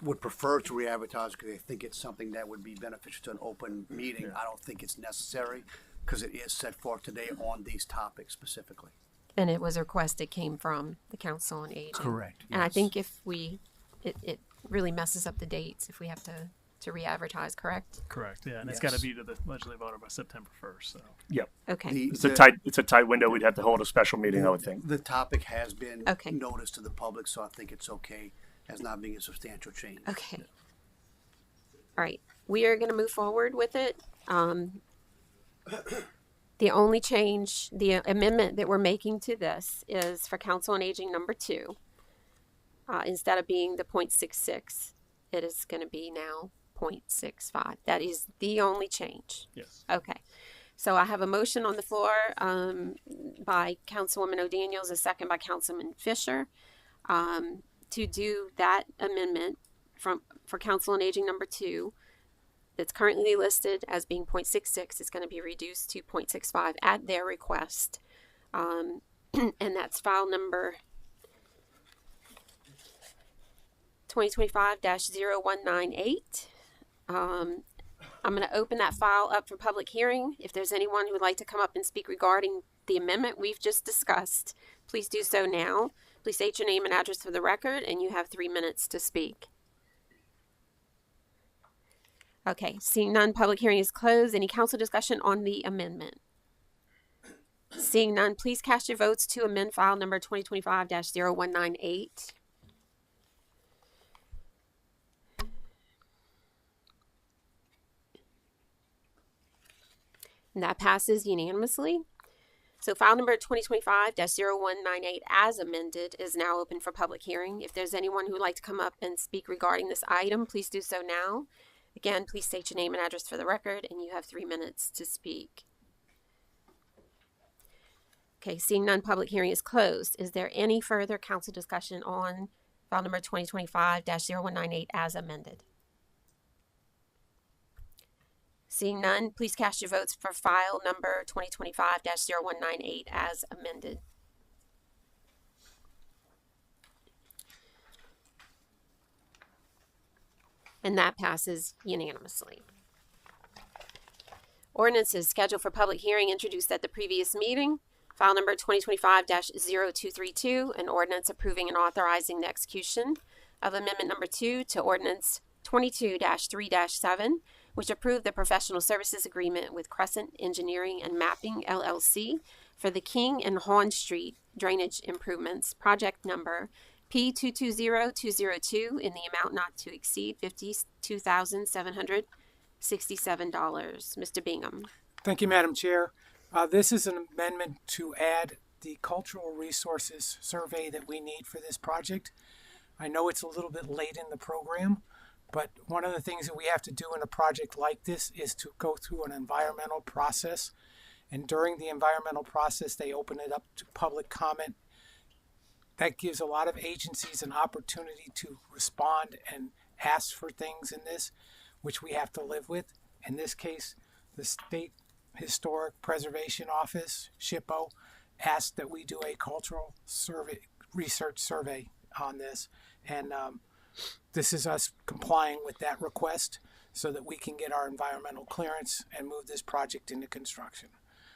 Speaker 14: would prefer to re-advertise because they think it's something that would be beneficial to an open meeting, I don't think it's necessary because it is set forth today on these topics specifically.
Speaker 4: And it was a request that came from the Council on Aging.
Speaker 14: Correct.
Speaker 4: And I
Speaker 14: yes.
Speaker 4: think if it really messes up the dates if we have to re-advertise, correct?
Speaker 12: Correct. Yeah, and it's
Speaker 14: Yes.
Speaker 12: got to be to the legislative voter by September 1st. So.
Speaker 10: Yep.
Speaker 4: Okay.
Speaker 10: It's a tight window. We'd have to hold a special meeting, I would think.
Speaker 14: The topic has been
Speaker 4: Okay.
Speaker 14: noticed to the public, so I think it's okay as not being a substantial change.
Speaker 4: Okay. All right. We are going to move forward with it. The only change, the amendment that we're making to this is for Council on Aging number 2. Instead of being the 0.66, it is going to be now 0.65. That is the only change.
Speaker 12: Yes.
Speaker 4: Okay. So I have a motion on the floor by Councilwoman O'Daniels, a second by Councilman Fisher, to do that amendment for Council on Aging number 2 that's currently listed as being 0.66 is going to be reduced to 0.65 at their request. And that's file number 2025-0198. I'm going to open that file up for public hearing. If there's anyone who would like to come up and speak regarding the amendment we've just discussed, please do so now. Please state your name and address for the record, and you have 3 minutes to speak. Okay, seeing none, public hearing is closed. Any council discussion on the amendment? Seeing none, please cast your votes to amend file number 2025-0198. And that passes unanimously. So file number 2025-0198 as amended is now open for public hearing. If there's anyone who would like to come up and speak regarding this item, please do so now. Again, please state your name and address for the record, and you have 3 minutes to speak. Okay, seeing none, public hearing is closed. Is there any further council discussion on file number 2025-0198 as amended? Seeing none, please cast your votes for file number 2025-0198 as amended. And that passes unanimously. Ordinances scheduled for public hearing introduced at the previous meeting. File number 2025-0232, an ordinance approving and authorizing the execution of amendment number 2 to ordinance 22-3-7, which approved the professional services agreement with Crescent Engineering and Mapping, LLC, for the King and Hawn Street drainage improvements, project number P220202, in the amount not to exceed $52,767. Mr. Bingham.
Speaker 15: Thank you, Madam Chair. This is an amendment to add the cultural resources survey that we need for this project. I know it's a little bit late in the program, but one of the things that we have to do in a project like this is to go through an environmental process. And during the environmental process, they open it up to public comment. That gives a lot of agencies an opportunity to respond and ask for things in this, which we have to live with. In this case, the State Historic Preservation Office, SHPO, asked that we do a cultural research survey on this. And this is us complying with that request so that we can get our environmental clearance and move this project into construction.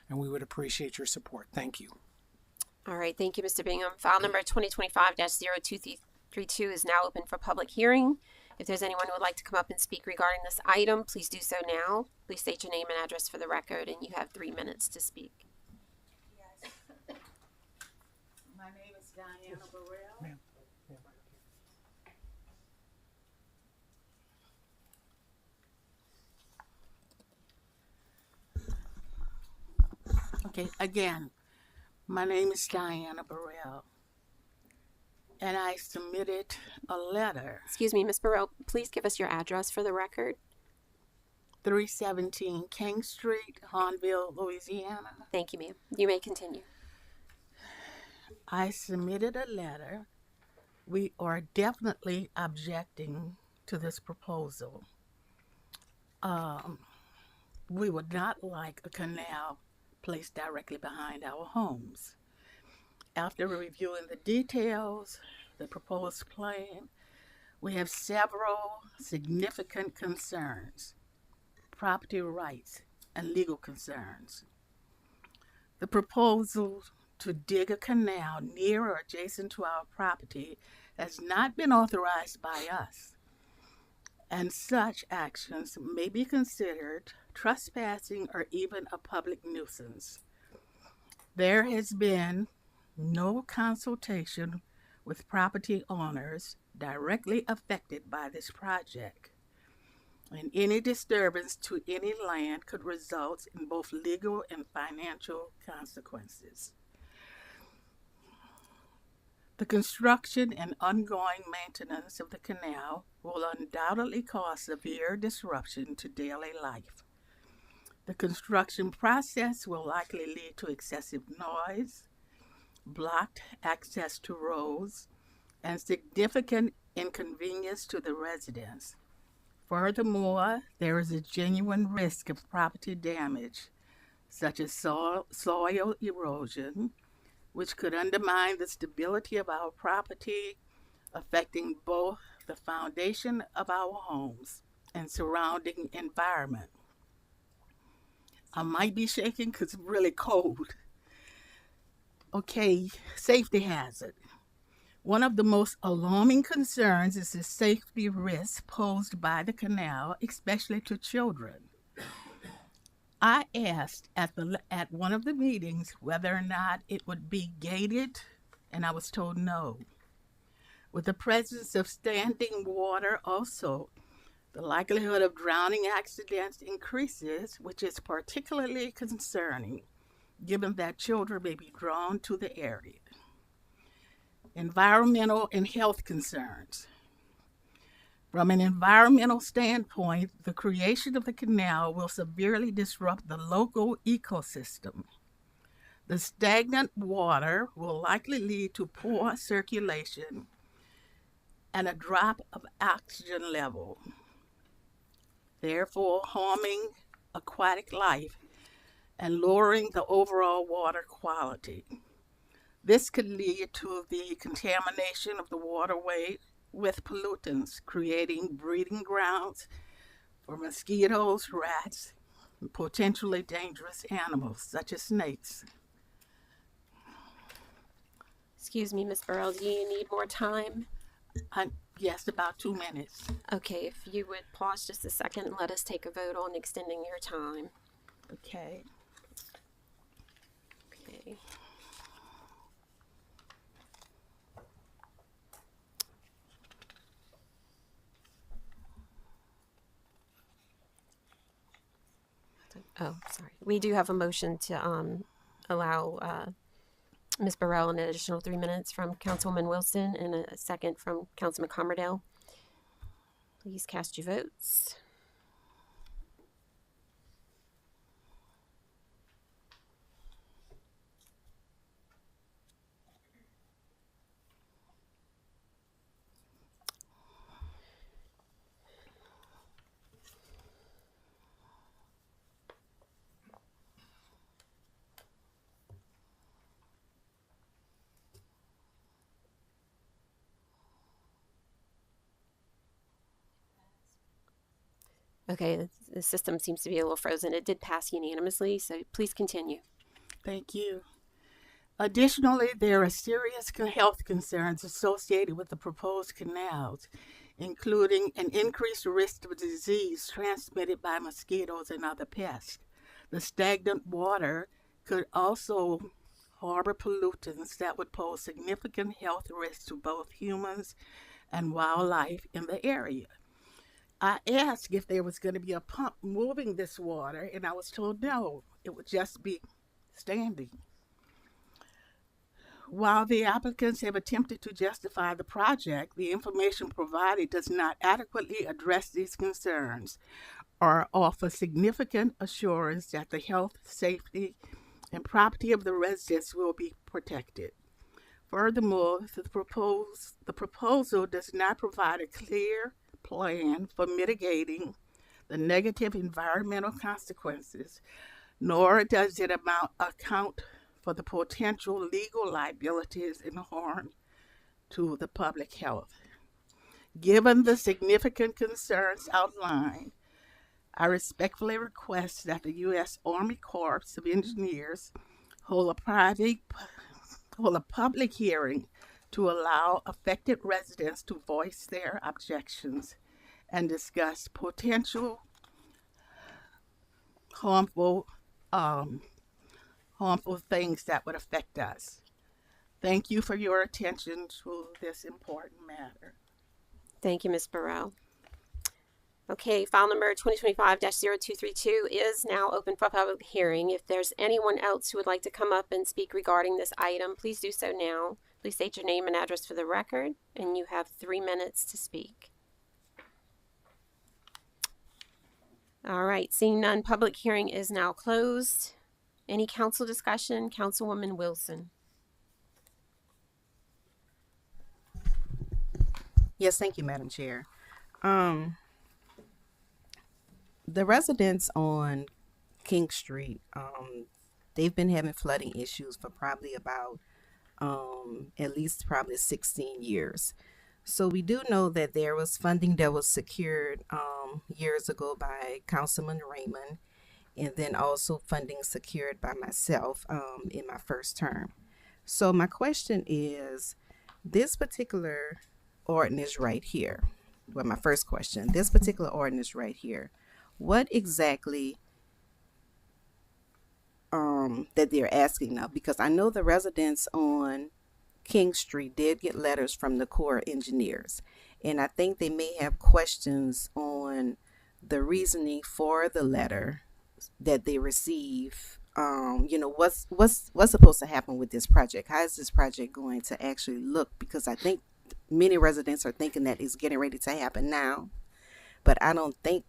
Speaker 15: And we would appreciate your support. Thank you.
Speaker 4: All right, thank you, Mr. Bingham. File number 2025-0232 is now open for public hearing. If there's anyone who would like to come up and speak regarding this item, please do so now. Please state your name and address for the record, and you have 3 minutes to speak.
Speaker 16: Yes. My name is Diana Burrell.
Speaker 15: Ma'am.
Speaker 16: Okay, again, my name is Diana Burrell. and I submitted a letter.
Speaker 4: Excuse me, Ms. Burrell, please give us your address for the record.
Speaker 16: 317 King Street, Hahnville, Louisiana.
Speaker 4: Thank you, ma'am. You may continue.
Speaker 16: I submitted a letter. We are definitely objecting to this proposal. We would not like a canal placed directly behind our homes. After reviewing the details, the proposed plan, we have several significant concerns, property rights, and legal concerns. The proposal to dig a canal near or adjacent to our property has not been authorized by us, and such actions may be considered trespassing or even a public nuisance. There has been no consultation with property owners directly affected by this project, and any disturbance to any land could result in both legal and financial consequences. The construction and ongoing maintenance of the canal will undoubtedly cause severe disruption to daily life. The construction process will likely lead to excessive noise, blocked access to roads, and significant inconvenience to the residents. Furthermore, there is a genuine risk of property damage, such as soil erosion, which could undermine the stability of our property, affecting both the foundation of our homes and surrounding environment. I might be shaking because it's really cold. Okay, safety hazard. One of the most alarming concerns is the safety risk posed by the canal, especially to children. I asked at one of the meetings whether or not it would be gated, and I was told no. With the presence of standing water also, the likelihood of drowning accidents increases, which is particularly concerning, given that children may be drawn to the area. Environmental and health concerns. From an environmental standpoint, the creation of the canal will severely disrupt the local ecosystem. The stagnant water will likely lead to poor circulation and a drop of oxygen level, therefore harming aquatic life and lowering the overall water quality. This could lead to the contamination of the waterway with pollutants, creating breeding grounds for mosquitoes, rats, and potentially dangerous animals such as snakes.
Speaker 4: Excuse me, Ms. Burrell, do you need more time?
Speaker 16: Yes, about 2 minutes.
Speaker 4: Okay, if you would pause just a second and let us take a vote on extending your time.
Speaker 16: Okay.
Speaker 4: Okay. Oh, sorry. We do have a motion to allow Ms. Burrell an additional 3 minutes from Councilwoman Wilson and a second from Councilman Commerdale. Please cast your votes. Okay, the system seems to be a little frozen. It did pass unanimously, so please continue.
Speaker 16: Thank you. Additionally, there are serious health concerns associated with the proposed canals, including an increased risk of disease transmitted by mosquitoes and other pests. The stagnant water could also harbor pollutants that would pose significant health risks to both humans and wildlife in the area. I asked if there was going to be a pump moving this water, and I was told no, it would just be standing. While the applicants have attempted to justify the project, the information provided does not adequately address these concerns or offer significant assurance that the health, safety, and property of the residents will be protected. Furthermore, the proposal does not provide a clear plan for mitigating the negative environmental consequences, nor does it account for the potential legal liabilities and harm to the public health. Given the significant concerns outlined, I respectfully request that the U.S. Army Corps of Engineers hold a public hearing to allow affected residents to voice their objections and discuss potential harmful things that would affect us. Thank you for your attention to this important matter.
Speaker 4: Thank you, Ms. Burrell. Okay, file number 2025-0232 is now open for public hearing. If there's anyone else who would like to come up and speak regarding this item, please do so now. Please state your name and address for the record, and you have 3 minutes to speak. All right, seeing none, public hearing is now closed. Any council discussion? Councilwoman Wilson.
Speaker 17: Yes, thank you, Madam Chair. The residents on King Street, they've been having flooding issues for probably about at least probably 16 years. So we do know that there was funding that was secured years ago by Councilman Raymond, and then also funding secured by myself in my first term. So my question is, this particular ordinance right here, well, my first question, this particular ordinance right here, what exactly that they're asking now? Because I know the residents on King Street did get letters from the Corps of Engineers, and I think they may have questions on the reasoning for the letter that they receive. What's supposed to happen with this project? How is this project going to actually look? Because I think many residents are thinking that it's getting ready to happen now, but I don't think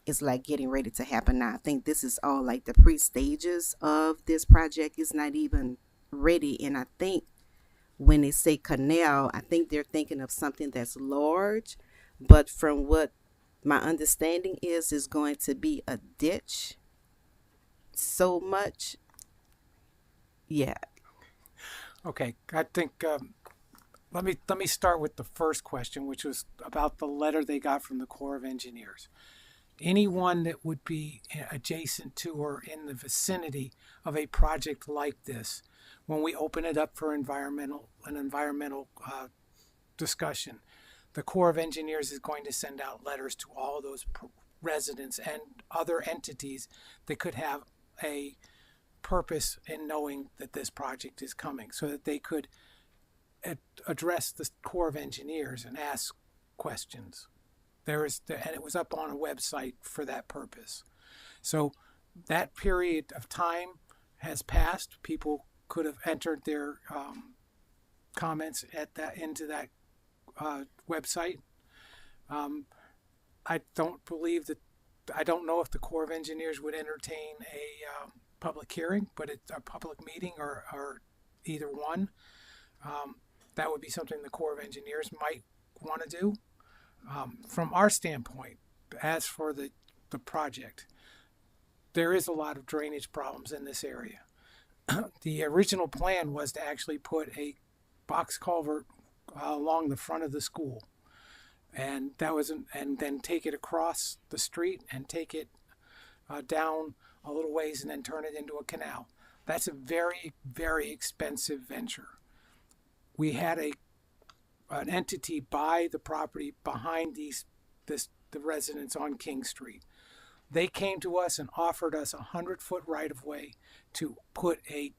Speaker 17: it's like getting ready to happen now. I think this is all like the pre-stages of this project. Is not even ready, and I think when they say canal, I think they're thinking of something that's large, but from what my understanding is going to be a ditch. So much, yeah.
Speaker 15: Okay, I think let me start with the first question, which was about the letter they got from the Corps of Engineers. Anyone that would be adjacent to or in the vicinity of a project like this, when we open it up for environmental discussion, the Corps of Engineers is going to send out letters to all those residents and other entities that could have a purpose in knowing that this project is coming, so that they could address the Corps of Engineers and ask questions. And it was up on a website for that purpose. So that period of time has passed. People could have entered their comments into that website. I don't know if the Corps of Engineers would entertain a public hearing, but it's a public meeting or either one. That would be something the Corps of Engineers might want to do. From our standpoint, as for the project, there is a lot of drainage problems in this area. The original plan was to actually put a box culvert along the front of the school, and then take it across the street and take it down a little ways and then turn it into a canal. That's a very, very expensive venture. We had an entity buy the property behind the residents on King Street. They came to us and offered us 100-foot right-of-way to put it's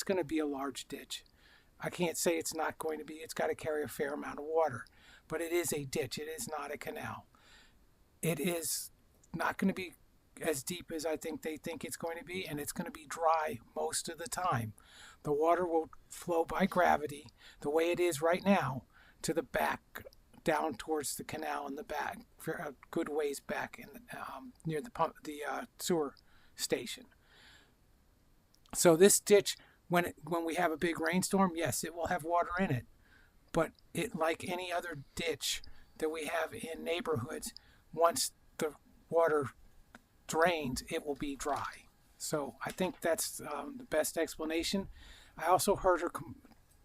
Speaker 15: going to be a large ditch. I can't say it's not going to be. It's got to carry a fair amount of water, but it is a ditch. It is not a canal. It is not going to be as deep as I think they think it's going to be, and it's going to be dry most of the time. the water will flow by gravity the way it is right now to the back, down towards the canal in the back, for a good ways back in near the sewer station. So this ditch, when we have a big rainstorm, yes, it will have water in it, but it, like any other ditch that we have in neighborhoods, once the water drains, it will be dry. So I think that's the best explanation. I also heard her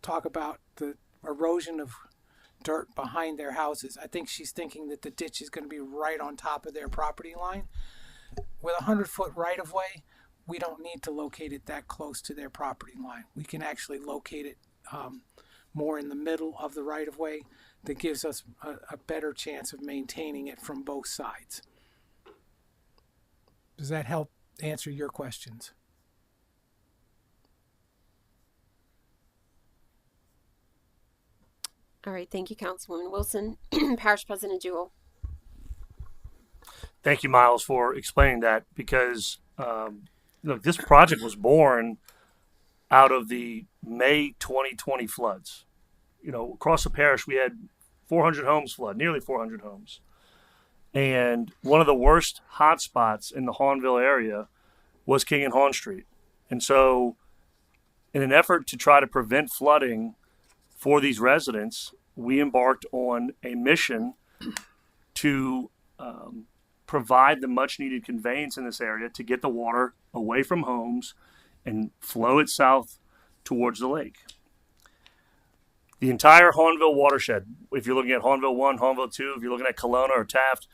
Speaker 15: talk about the erosion of dirt behind their houses. I think she's thinking that the ditch is going to be right on top of their property line. With a 100-foot right-of-way, we don't need to locate it that close to their property line. We can actually locate it more in the middle of the right-of-way. That gives us a better chance of maintaining it from both sides. Does that help answer your questions?
Speaker 4: All right, thank you, Councilwoman Wilson. Parish President Jewell.
Speaker 10: Thank you, Miles, for explaining that, because look, this project was born out of the May 2020 floods. Across the parish, we had 400 homes flood, nearly 400 homes. And one of the worst hot spots in the Hawnville area was King and Hawn Street. And so in an effort to try to prevent flooding for these residents, we embarked on a mission to provide the much needed conveyance in this area to get the water away from homes and flow it south towards the lake. The entire Hawnville watershed, if you're looking at Hawnville 1, Hawnville 2, if you're looking at Kelowna or Taft,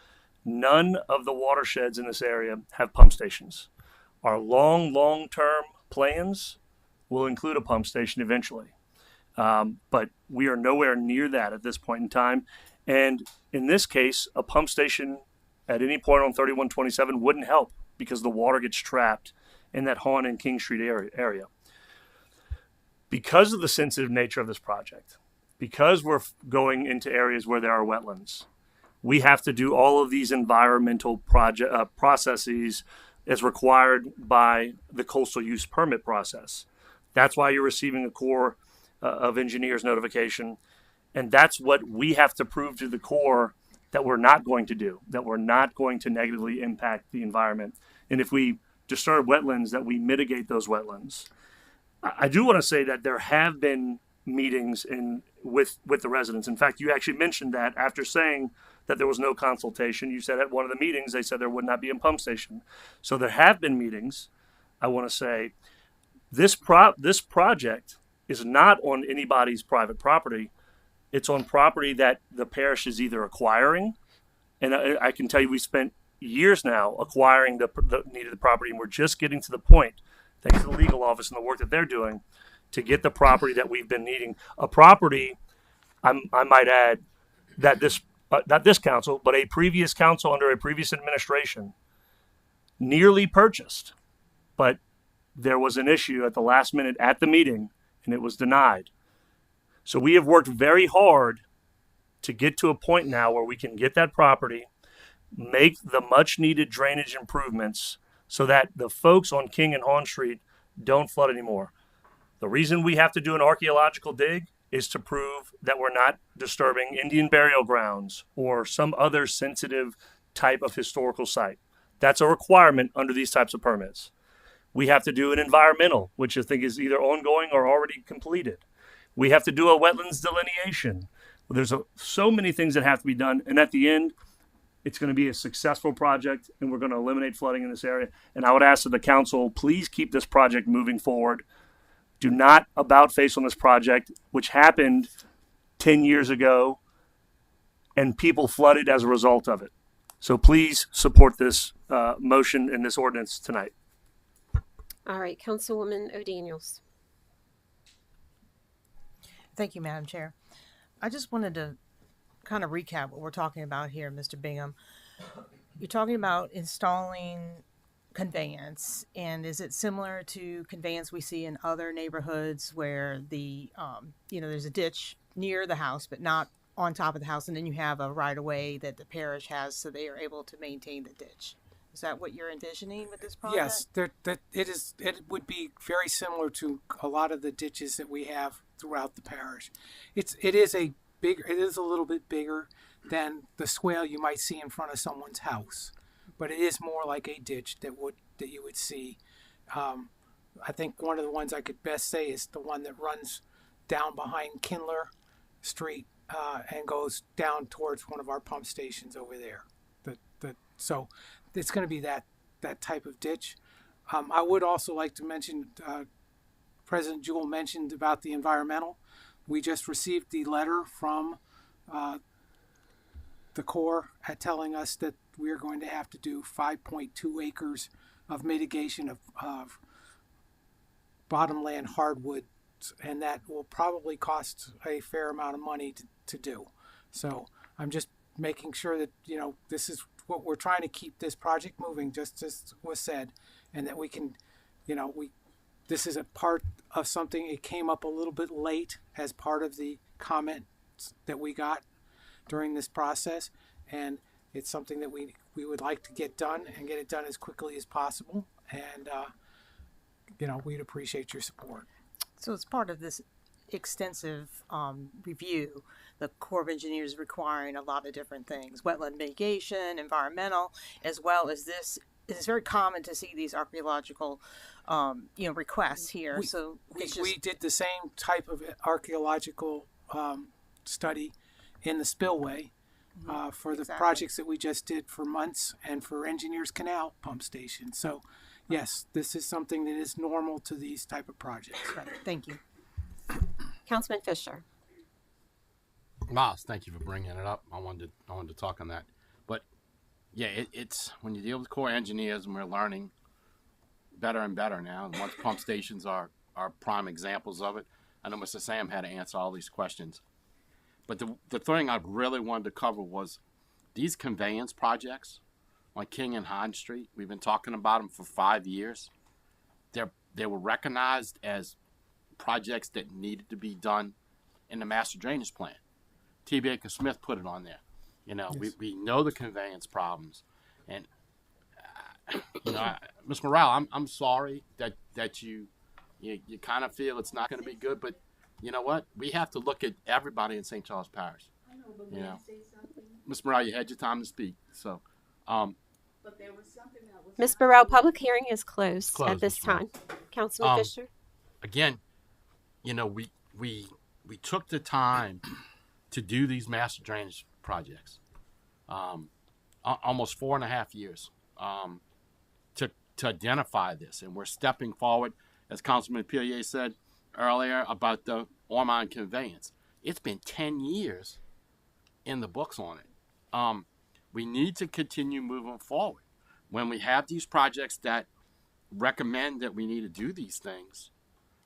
Speaker 10: none of the watersheds in this area have pump stations. Our long-term plans will include a pump station eventually. But we are nowhere near that at this point in time. And in this case, a pump station at any point on 3127 wouldn't help because the water gets trapped in that Hawn and King Street area. Because of the sensitive nature of this project, because we're going into areas where there are wetlands, we have to do all of these environmental processes as required by the coastal use permit process. That's why you're receiving a Corps of Engineers notification. And that's what we have to prove to the Corps that we're not going to do, that we're not going to negatively impact the environment. And if we disturb wetlands, that we mitigate those wetlands. I do want to say that there have been meetings with the residents. In fact, you actually mentioned that after saying that there was no consultation. You said at one of the meetings, they said there would not be a pump station. So there have been meetings. I want to say this project is not on anybody's private property. It's on property that the parish is either acquiring, and I can tell you we spent years now acquiring the needed property, and we're just getting to the point, thanks to the legal office and the work that they're doing, to get the property that we've been needing. A property, I might add, that not this council, but a previous council under a previous administration nearly purchased. But there was an issue at the last minute at the meeting, and it was denied. So we have worked very hard to get to a point now where we can get that property, make the much needed drainage improvements so that the folks on King and Hawn Street don't flood anymore. The reason we have to do an archaeological dig is to prove that we're not disturbing Indian burial grounds or some other sensitive type of historical site. That's a requirement under these types of permits. We have to do an environmental, which I think is either ongoing or already completed. We have to do a wetlands delineation. There's so many things that have to be done. And at the end, it's going to be a successful project, and we're going to eliminate flooding in this area. And I would ask that the council please keep this project moving forward. Do not about face on this project, which happened 10 years ago, and people flooded as a result of it. So please support this motion and this ordinance tonight.
Speaker 4: All right, Councilwoman O'Daniels.
Speaker 11: Thank you, Madam Chair. I just wanted to kind of recap what we're talking about here, Mr. Bingham. You're talking about installing conveyance, and is it similar to conveyance we see in other neighborhoods where the there's a ditch near the house but not on top of the house, and then you have a right of way that the parish has so they are able to maintain the ditch? Is that what you're envisioning with this project?
Speaker 15: Yes, it would be very similar to a lot of the ditches that we have throughout the parish. It is a little bit bigger than the swale you might see in front of someone's house, but it is more like a ditch that you would see. I think one of the ones I could best say is the one that runs down behind Kindler Street and goes down towards one of our pump stations over there. So it's going to be that type of ditch. I would also like to mention, President Jewell mentioned about the environmental. We just received the letter from the Corps telling us that we're going to have to do 5.2 acres of mitigation of bottomland hardwoods, and that will probably cost a fair amount of money to do. So I'm just making sure that, this is what we're trying to keep this project moving, just as was said, and that we can, this is a part of something. It came up a little bit late as part of the comments that we got during this process, and it's something that we would like to get done and get it done as quickly as possible. And, we'd appreciate your support.
Speaker 11: So as part of this extensive review, the Corps of Engineers is requiring a lot of different things: wetland mitigation, environmental, as well as this. It's very common to see these archaeological, requests here.
Speaker 15: We did the same type of archaeological study in the spillway for the projects that we just did for Muntz and for Engineers Canal pump station. So, yes, this is something that is normal to these type of projects.
Speaker 11: Right. Thank you.
Speaker 4: Councilman Fisher.
Speaker 13: Miles, thank you for bringing it up. I wanted to talk on that. But yeah, it's when you deal with Corps engineers, and we're learning better and better now. And once pump stations are prime examples of it. I know Mr. Sam had to answer all these questions. But the thing I really wanted to cover was these conveyance projects on King and Hahn Street. We've been talking about them for 5 years. They were recognized as projects that needed to be done in the master drainage plan. T. Baker Smith put it on there. Yes. we know the conveyance problems, and Ms. Morale, I'm sorry that you kind of feel it's not going to be good, but you know what? We have to look at everybody in St. Charles Parish. Ms. Morale, you had your time to speak, so.
Speaker 16: But there was something that was.
Speaker 4: Ms. Burrell, public hearing is closed at this time. Councilman Fisher.
Speaker 13: Again, we took the time to do these master drainage projects, almost 4.5 years, to identify this, and we're stepping forward, as Councilman Pillier said earlier about the Ormond conveyance. It's been 10 years in the books on it. We need to continue moving forward. When we have these projects that recommend that we need to do these things,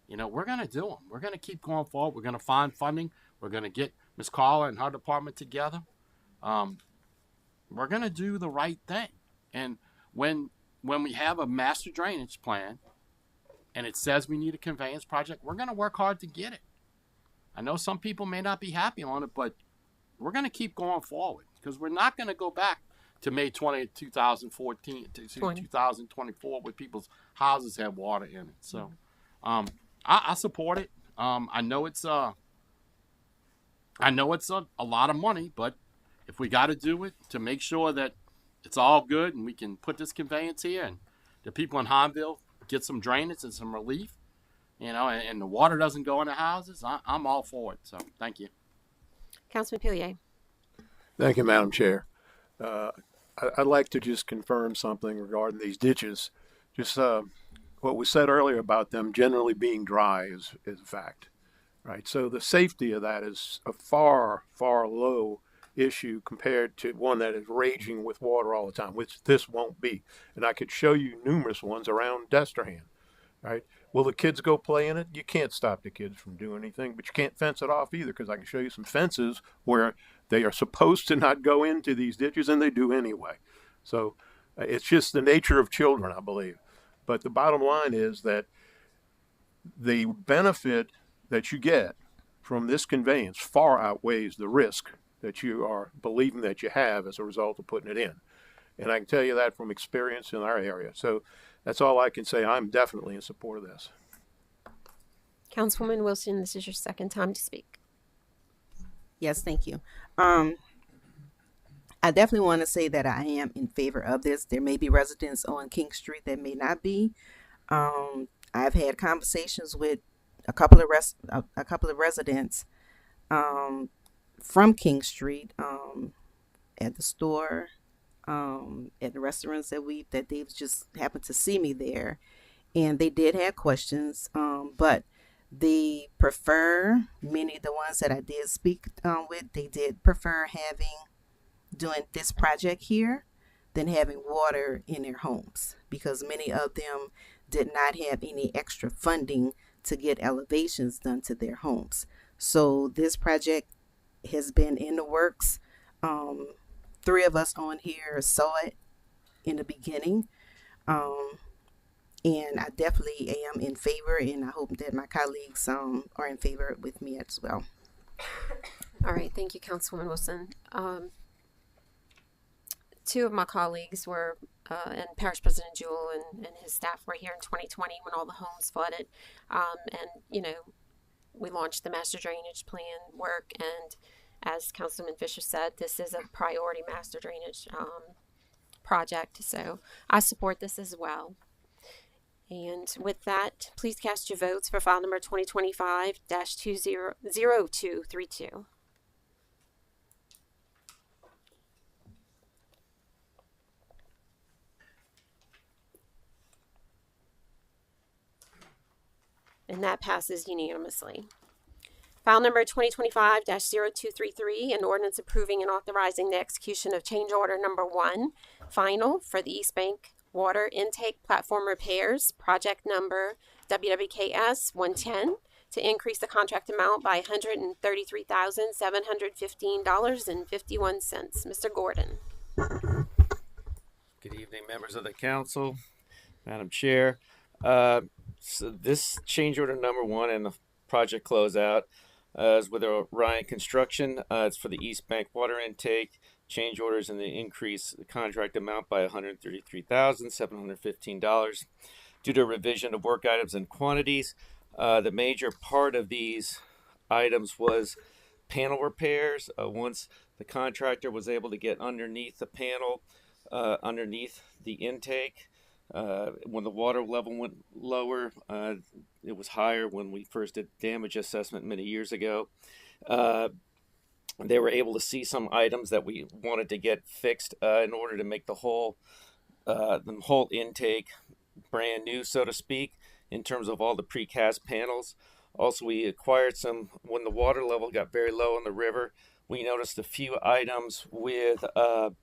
Speaker 13: we're going to do them. We're going to keep going forward. We're going to find funding. We're going to get Ms. Carla and her department together. We're going to do the right thing. And when we have a master drainage plan and it says we need a conveyance project, we're going to work hard to get it. I know some people may not be happy on it, but we're going to keep going forward because we're not going to go back to May 20, 2014 to 2024 where people's houses have water in it. So I support it. I know it's a lot of money, but if we got to do it to make sure that it's all good and we can put this conveyance here and the people in Hahnville get some drainage and some relief, and the water doesn't go in the houses, I'm all for it. So thank you.
Speaker 4: Councilman Pillier.
Speaker 9: Thank you, Madam Chair. I'd like to just confirm something regarding these ditches. Just what was said earlier about them generally being dry is a fact, right? So the safety of that is a far, far low issue compared to one that is raging with water all the time, which this won't be. And I could show you numerous ones around Destrehan, right? Will the kids go play in it? You can't stop the kids from doing anything, but you can't fence it off either, because I can show you some fences where they are supposed to not go into these ditches and they do anyway. So it's just the nature of children, I believe. But the bottom line is that the benefit that you get from this conveyance far outweighs the risk that you are believing that you have as a result of putting it in. And I can tell you that from experience in our area. So that's all I can say. I'm definitely in support of this.
Speaker 4: Councilwoman Wilson, this is your second time to speak.
Speaker 17: Yes, thank you. I definitely want to say that I am in favor of this. There may be residents on King Street that may not be. I've had conversations with a couple of residents from King Street at the store, at the restaurants that they've just happened to see me there, and they did have questions, but they prefer, many of the ones that I did speak with, they did prefer doing this project here than having water in their homes, because many of them did not have any extra funding to get elevations done to their homes. So this project has been in the works. 3 of us on here saw it in the beginning. And I definitely am in favor, and I hope that my colleagues are in favor with me as well.
Speaker 4: All right, thank you, Councilwoman Wilson. 2 of my colleagues were, and Parish President Jewell and his staff were here in 2020 when all the homes flooded. And, we launched the master drainage plan work, and as Councilman Fisher said, this is a priority master drainage project, so I support this as well. And with that, please cast your votes for file number 2025-0232. And that passes unanimously. File number 2025-0233, an ordinance approving and authorizing the execution of change order number 1, final for the East Bank Water Intake Platform Repairs, project number WWKS 110, to increase the contract amount by $133,715.51. Mr. Gordon.
Speaker 18: Good evening, members of the council, Madam Chair. So this change order number 1 and the project closeout is with Orion Construction. It's for the East Bank water intake. Change orders and the increase the contract amount by $133,715 due to a revision of work items and quantities. The major part of these items was panel repairs. Once the contractor was able to get underneath the panel, underneath the intake, when the water level went lower, it was higher when we first did damage assessment many years ago. They were able to see some items that we wanted to get fixed in order to make the whole intake brand new, so to speak, in terms of all the precast panels. Also, we acquired some, when the water level got very low in the river, we noticed a few items with the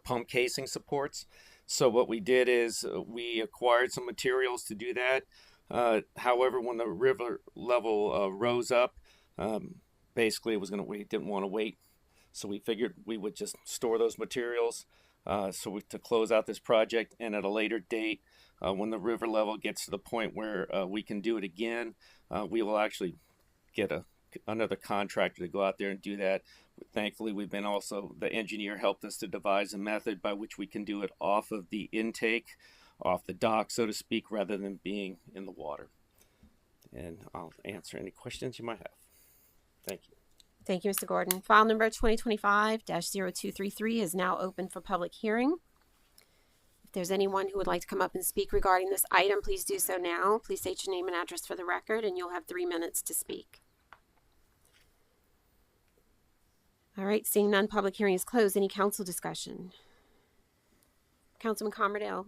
Speaker 18: pump casing supports. So what we did is we acquired some materials to do that. However, when the river level rose up, basically we didn't want to wait. So we figured we would just store those materials to close out this project. And at a later date, when the river level gets to the point where we can do it again, we will actually get another contractor to go out there and do that. Thankfully, the engineer helped us to devise a method by which we can do it off of the intake, off the dock, so to speak, rather than being in the water. And I'll answer any questions you might have. Thank you.
Speaker 4: Thank you, Mr. Gordon. File number 2025-0233 is now open for public hearing. If there's anyone who would like to come up and speak regarding this item, please do so now. Please state your name and address for the record, and you'll have 3 minutes to speak. All right, seeing none, public hearing is closed. Any council discussion? Councilman Commerdale.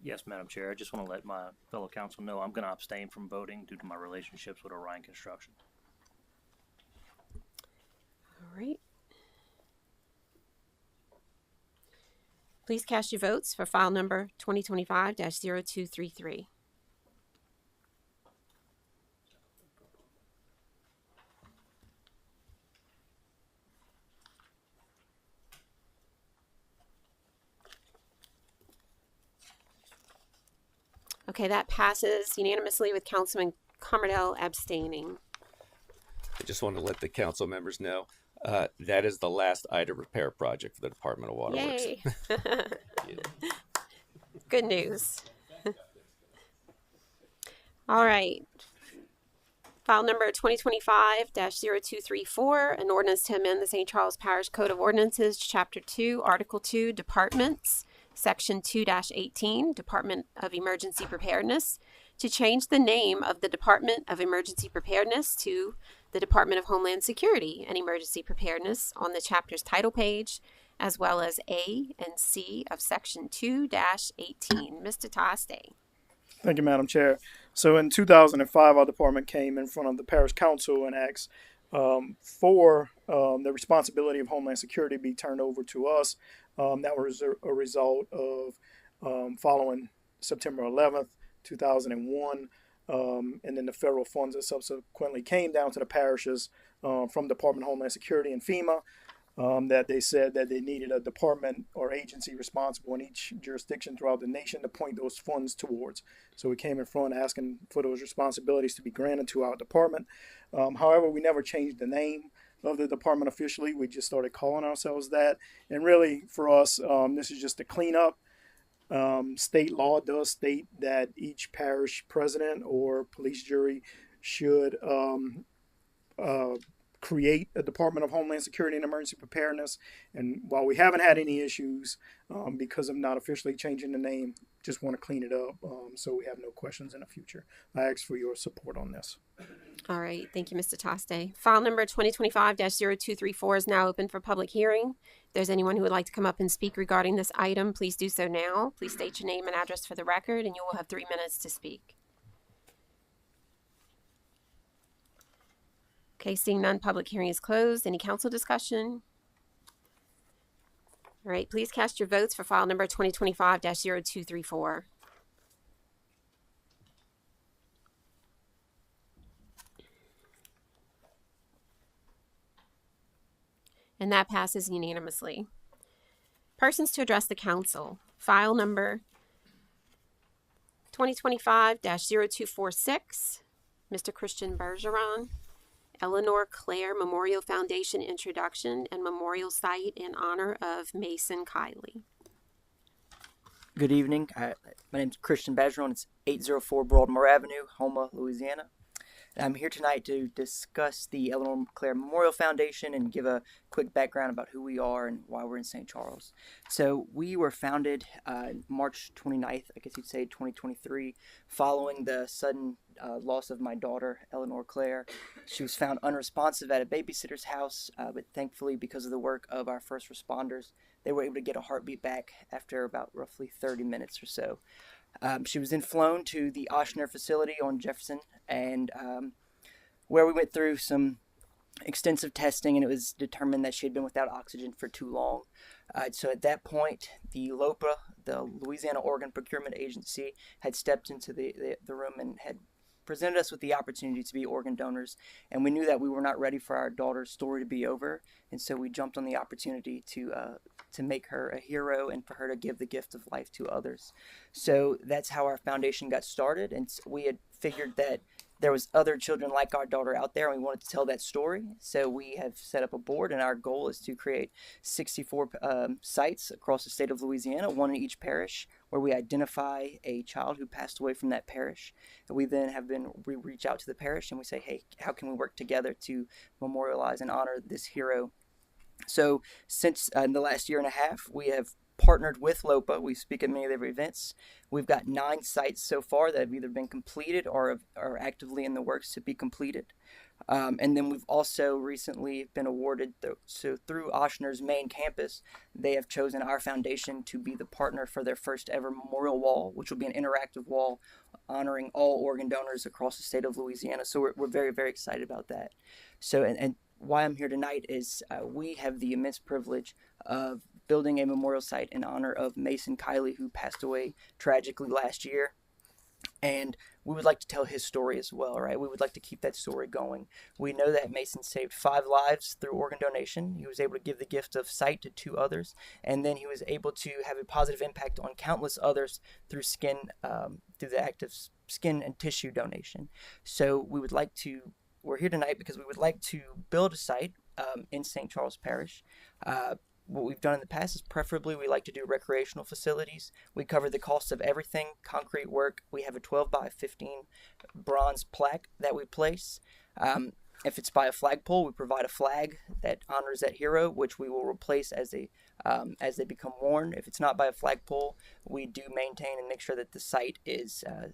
Speaker 6: Yes, Madam Chair. I just want to let my fellow council know I'm going to abstain from voting due to my relationships with Orion Construction.
Speaker 4: All right. Please cast your votes for file number 2025-0233. Okay, that passes unanimously with Councilman Commerdale abstaining.
Speaker 18: I just want to let the council members know That is the last ida repair project for the Department of Waterworks.
Speaker 4: Yay! Good news. All right. File number 2025-0234, an ordinance to amend the St. Charles Parish Code of Ordinances, Chapter 2, Article 2, Departments, Section 2-18, Department of Emergency Preparedness, to change the name of the Department of Emergency Preparedness to the Department of Homeland Security and Emergency Preparedness on the chapter's title page, as well as A and C of Section 2-18. Mr. Toste.
Speaker 19: Thank you, Madam Chair. So in 2005, our department came in front of the Parish Council and asked for the responsibility of Homeland Security be turned over to us. That was a result of following September 11th, 2001, and then the federal funds that subsequently came down to the parishes from Department of Homeland Security and FEMA. That they said that they needed a department or agency responsible in each jurisdiction throughout the nation to point those funds towards. So we came in front asking for those responsibilities to be granted to our department. However, we never changed the name of the department officially. We just started calling ourselves that. And really, for us, this is just a cleanup. State law does state that each parish president or police jury should create a Department of Homeland Security and Emergency Preparedness. And while we haven't had any issues because of not officially changing the name, just want to clean it up so we have no questions in the future. I ask for your support on this.
Speaker 4: All right. Thank you, Mr. Toste. File number 2025-0234 is now open for public hearing. If there's anyone who would like to come up and speak regarding this item, please do so now. Please state your name and address for the record, and you will have 3 minutes to speak. Okay, seeing none, public hearing is closed. Any council discussion? All right, please cast your votes for file number 2025-0234. And that passes unanimously. Persons to address the council. File number 2025-0246, Mr. Christian Bergeron. Eleanor Claire Memorial Foundation introduction and memorial site in honor of Mason Kiley.
Speaker 20: Good evening. My name is Christian Bergeron. It's 804 Broadmoor Avenue, Houma, Louisiana. I'm here tonight to discuss the Eleanor Claire Memorial Foundation and give a quick background about who we are and why we're in St. Charles. So we were founded March 29th, I guess you'd say 2023, following the sudden loss of my daughter, Eleanor Claire. She was found unresponsive at a babysitter's house, but thankfully because of the work of our first responders, they were able to get a heartbeat back after about roughly 30 minutes or so. She was then flown to the Oshner facility on Jefferson, and where we went through some extensive testing, and it was determined that she had been without oxygen for too long. So at that point, the LOPA, the Louisiana Organ Procurement Agency, had stepped into the room and had presented us with the opportunity to be organ donors, and we knew that we were not ready for our daughter's story to be over, and so we jumped on the opportunity to make her a hero and for her to give the gift of life to others. So that's how our foundation got started, and we had figured that there was other children like our daughter out there, and we wanted to tell that story. So we have set up a board, and our goal is to create 64 sites across the state of Louisiana, one in each parish, where we identify a child who passed away from that parish. And we then we reach out to the parish and we say, hey, how can we work together to memorialize and honor this hero? So since in the last year and a half, we have partnered with LOPA. We speak at many of their events. We've got 9 sites so far that have either been completed or are actively in the works to be completed. And then we've also recently been awarded, through Oshner's main campus, they have chosen our foundation to be the partner for their first ever memorial wall, which will be an interactive wall honoring all organ donors across the state of Louisiana. So we're very, very excited about that. So, and why I'm here tonight is we have the immense privilege of building a memorial site in honor of Mason Kiley, who passed away tragically last year. And we would like to tell his story as well, right? We would like to keep that story going. We know that Mason saved 5 lives through organ donation. He was able to give the gift of sight to 2 others, and then he was able to have a positive impact on countless others through through the act of skin and tissue donation. So we're here tonight because we would like to build a site in St. Charles Parish. What we've done in the past is preferably we like to do recreational facilities. We cover the cost of everything, concrete work. We have a 12 by 15 bronze plaque that we place. If it's by a flagpole, we provide a flag that honors that hero, which we will replace as they become worn. If it's not by a flagpole, we do maintain and make sure that the site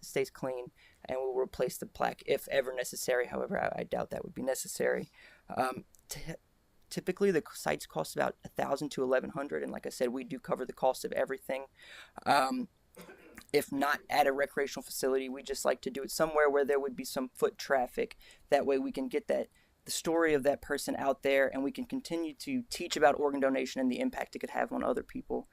Speaker 20: stays clean, and we'll replace the plaque if ever necessary. However, I doubt that would be necessary. Typically, the sites cost about $1,000 to $1,100, and like I said, we do cover the cost of everything. If not at a recreational facility, we just like to do it somewhere where there would be some foot traffic. That way we can get the story of that person out there, and we can continue to teach about organ donation and the impact it could have on other people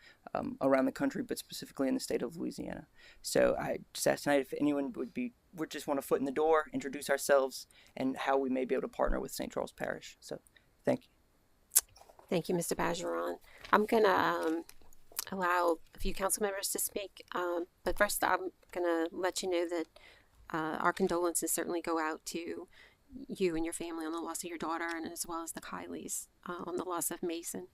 Speaker 20: around the country, but specifically in the state of Louisiana. So I just asked tonight if anyone would just want a foot in the door, introduce ourselves, and how we may be able to partner with St. Charles Parish. So thank you.
Speaker 4: Thank you, Mr. Bergeron. I'm going to allow a few council members to speak, but first I'm going to let you know that our condolences certainly go out to you and your family on the loss of your daughter, and as well as the Kileys on the loss of Mason.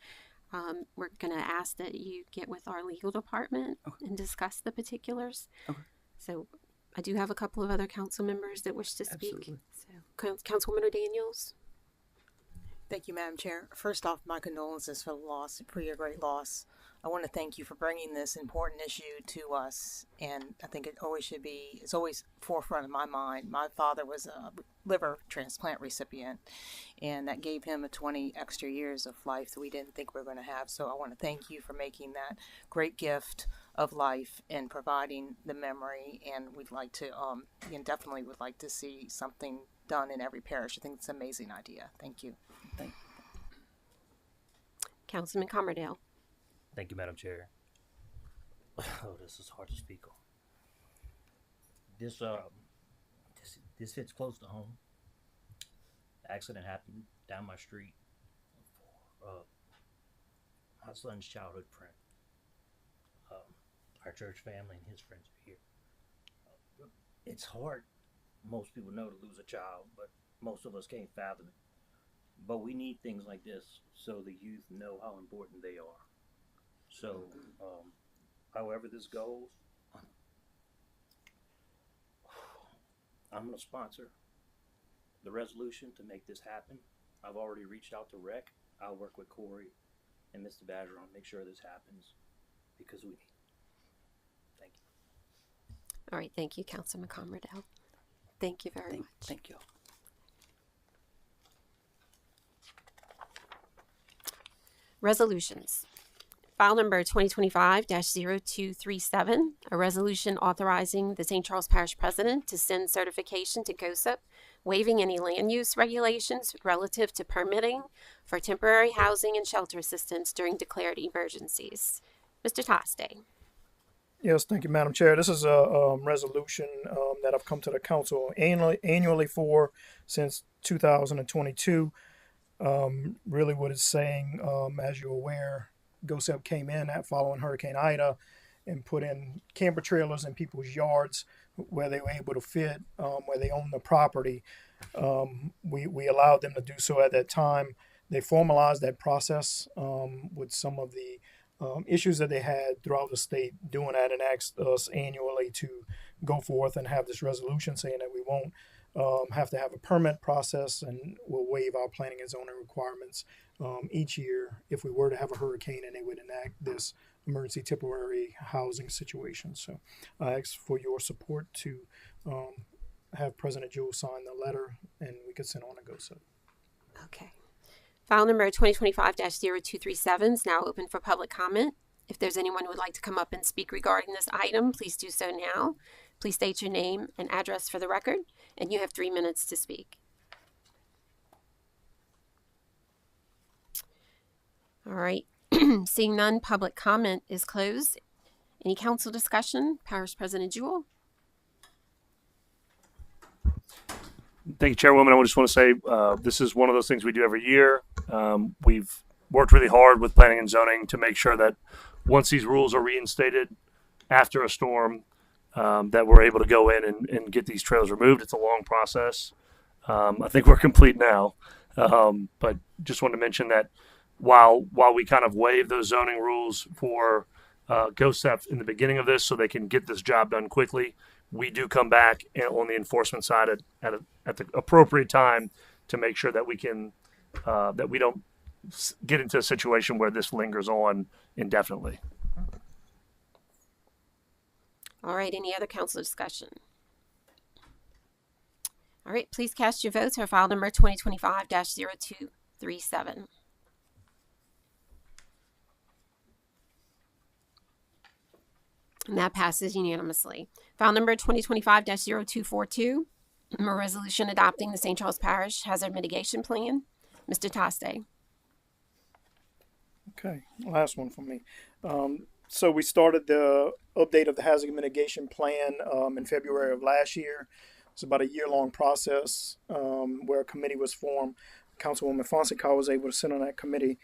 Speaker 4: We're going to ask that you get with our legal department and discuss the particulars. Okay. So I do have a couple of other council members that wish to speak.
Speaker 20: Absolutely.
Speaker 4: So, Councilwoman Daniels.
Speaker 11: Thank you, Madam Chair. First off, my condolences for the loss, for your great loss. I want to thank you for bringing this important issue to us, and I think it's always forefront of my mind. My father was a liver transplant recipient, and that gave him 20 extra years of life that we didn't think we were going to have. So I want to thank you for making that great gift of life and providing the memory, and we'd like to, definitely would like to see something done in every parish. I think it's an amazing idea. Thank you.
Speaker 20: Thank you.
Speaker 4: Councilman Commerdale.
Speaker 6: Thank you, Madam Chair. Oh, this is hard to speak on. This hits close to home. The accident happened down my street for my son's childhood friend. Our church family and his friends are here. It's hard, most people know, to lose a child, but most of us can't fathom it. But we need things like this so the youth know how important they are. So, however this goes, I'm going to sponsor the resolution to make this happen. I've already reached out to Rec. I'll work with Corey and Mr. Badgeron to make sure this happens because we need it. Thank you.
Speaker 4: All right. Thank you, Councilman Commerdale. Thank you very much.
Speaker 20: Thank you.
Speaker 4: Resolutions. File number 2025-0237, a resolution authorizing the St. Charles Parish President to send certification to GOSIP, waiving any land use regulations relative to permitting for temporary housing and shelter assistance during declared emergencies. Mr. Toste.
Speaker 19: Yes, thank you, Madam Chair. This is a resolution that I've come to the council annually for since 2022. Really what it's saying, as you're aware, GOSEP came in following Hurricane Ida and put in camper trailers in people's yards where they were able to fit, where they own the property. We allowed them to do so at that time. They formalized that process with some of the issues that they had throughout the state doing that, and asked us annually to go forth and have this resolution saying that we won't have to have a permit process, and we'll waive our planning and zoning requirements each year if we were to have a hurricane and they would enact this emergency temporary housing situation. So I ask for your support to have President Jewell sign the letter, and we could send on a GOSIP.
Speaker 4: Okay. File number 2025-0237 is now open for public comment. If there's anyone who would like to come up and speak regarding this item, please do so now. Please state your name and address for the record, and you have 3 minutes to speak. All right. Seeing none, public comment is closed. Any council discussion? Parish President Jewell.
Speaker 10: Thank you, Chairwoman. I just want to say this is one of those things we do every year. We've worked really hard with planning and zoning to make sure that once these rules are reinstated after a storm, that we're able to go in and get these trails removed. It's a long process. I think we're complete now. But just want to mention that while we kind of waive those zoning rules for GOSEF in the beginning of this so they can get this job done quickly, we do come back on the enforcement side at the appropriate time to make sure that we can that we don't get into a situation where this lingers on indefinitely.
Speaker 4: All right, any other council discussion? All right, please cast your votes for file number 2025-0237. And that passes unanimously. File number 2025-0242, a resolution adopting the St. Charles Parish Hazard Mitigation Plan. Mr. Toste.
Speaker 19: Okay, last one from me. So we started the update of the hazard mitigation plan in February of last year. It's about a year-long process where a committee was formed. Councilwoman Fonseca was able to sit on that committee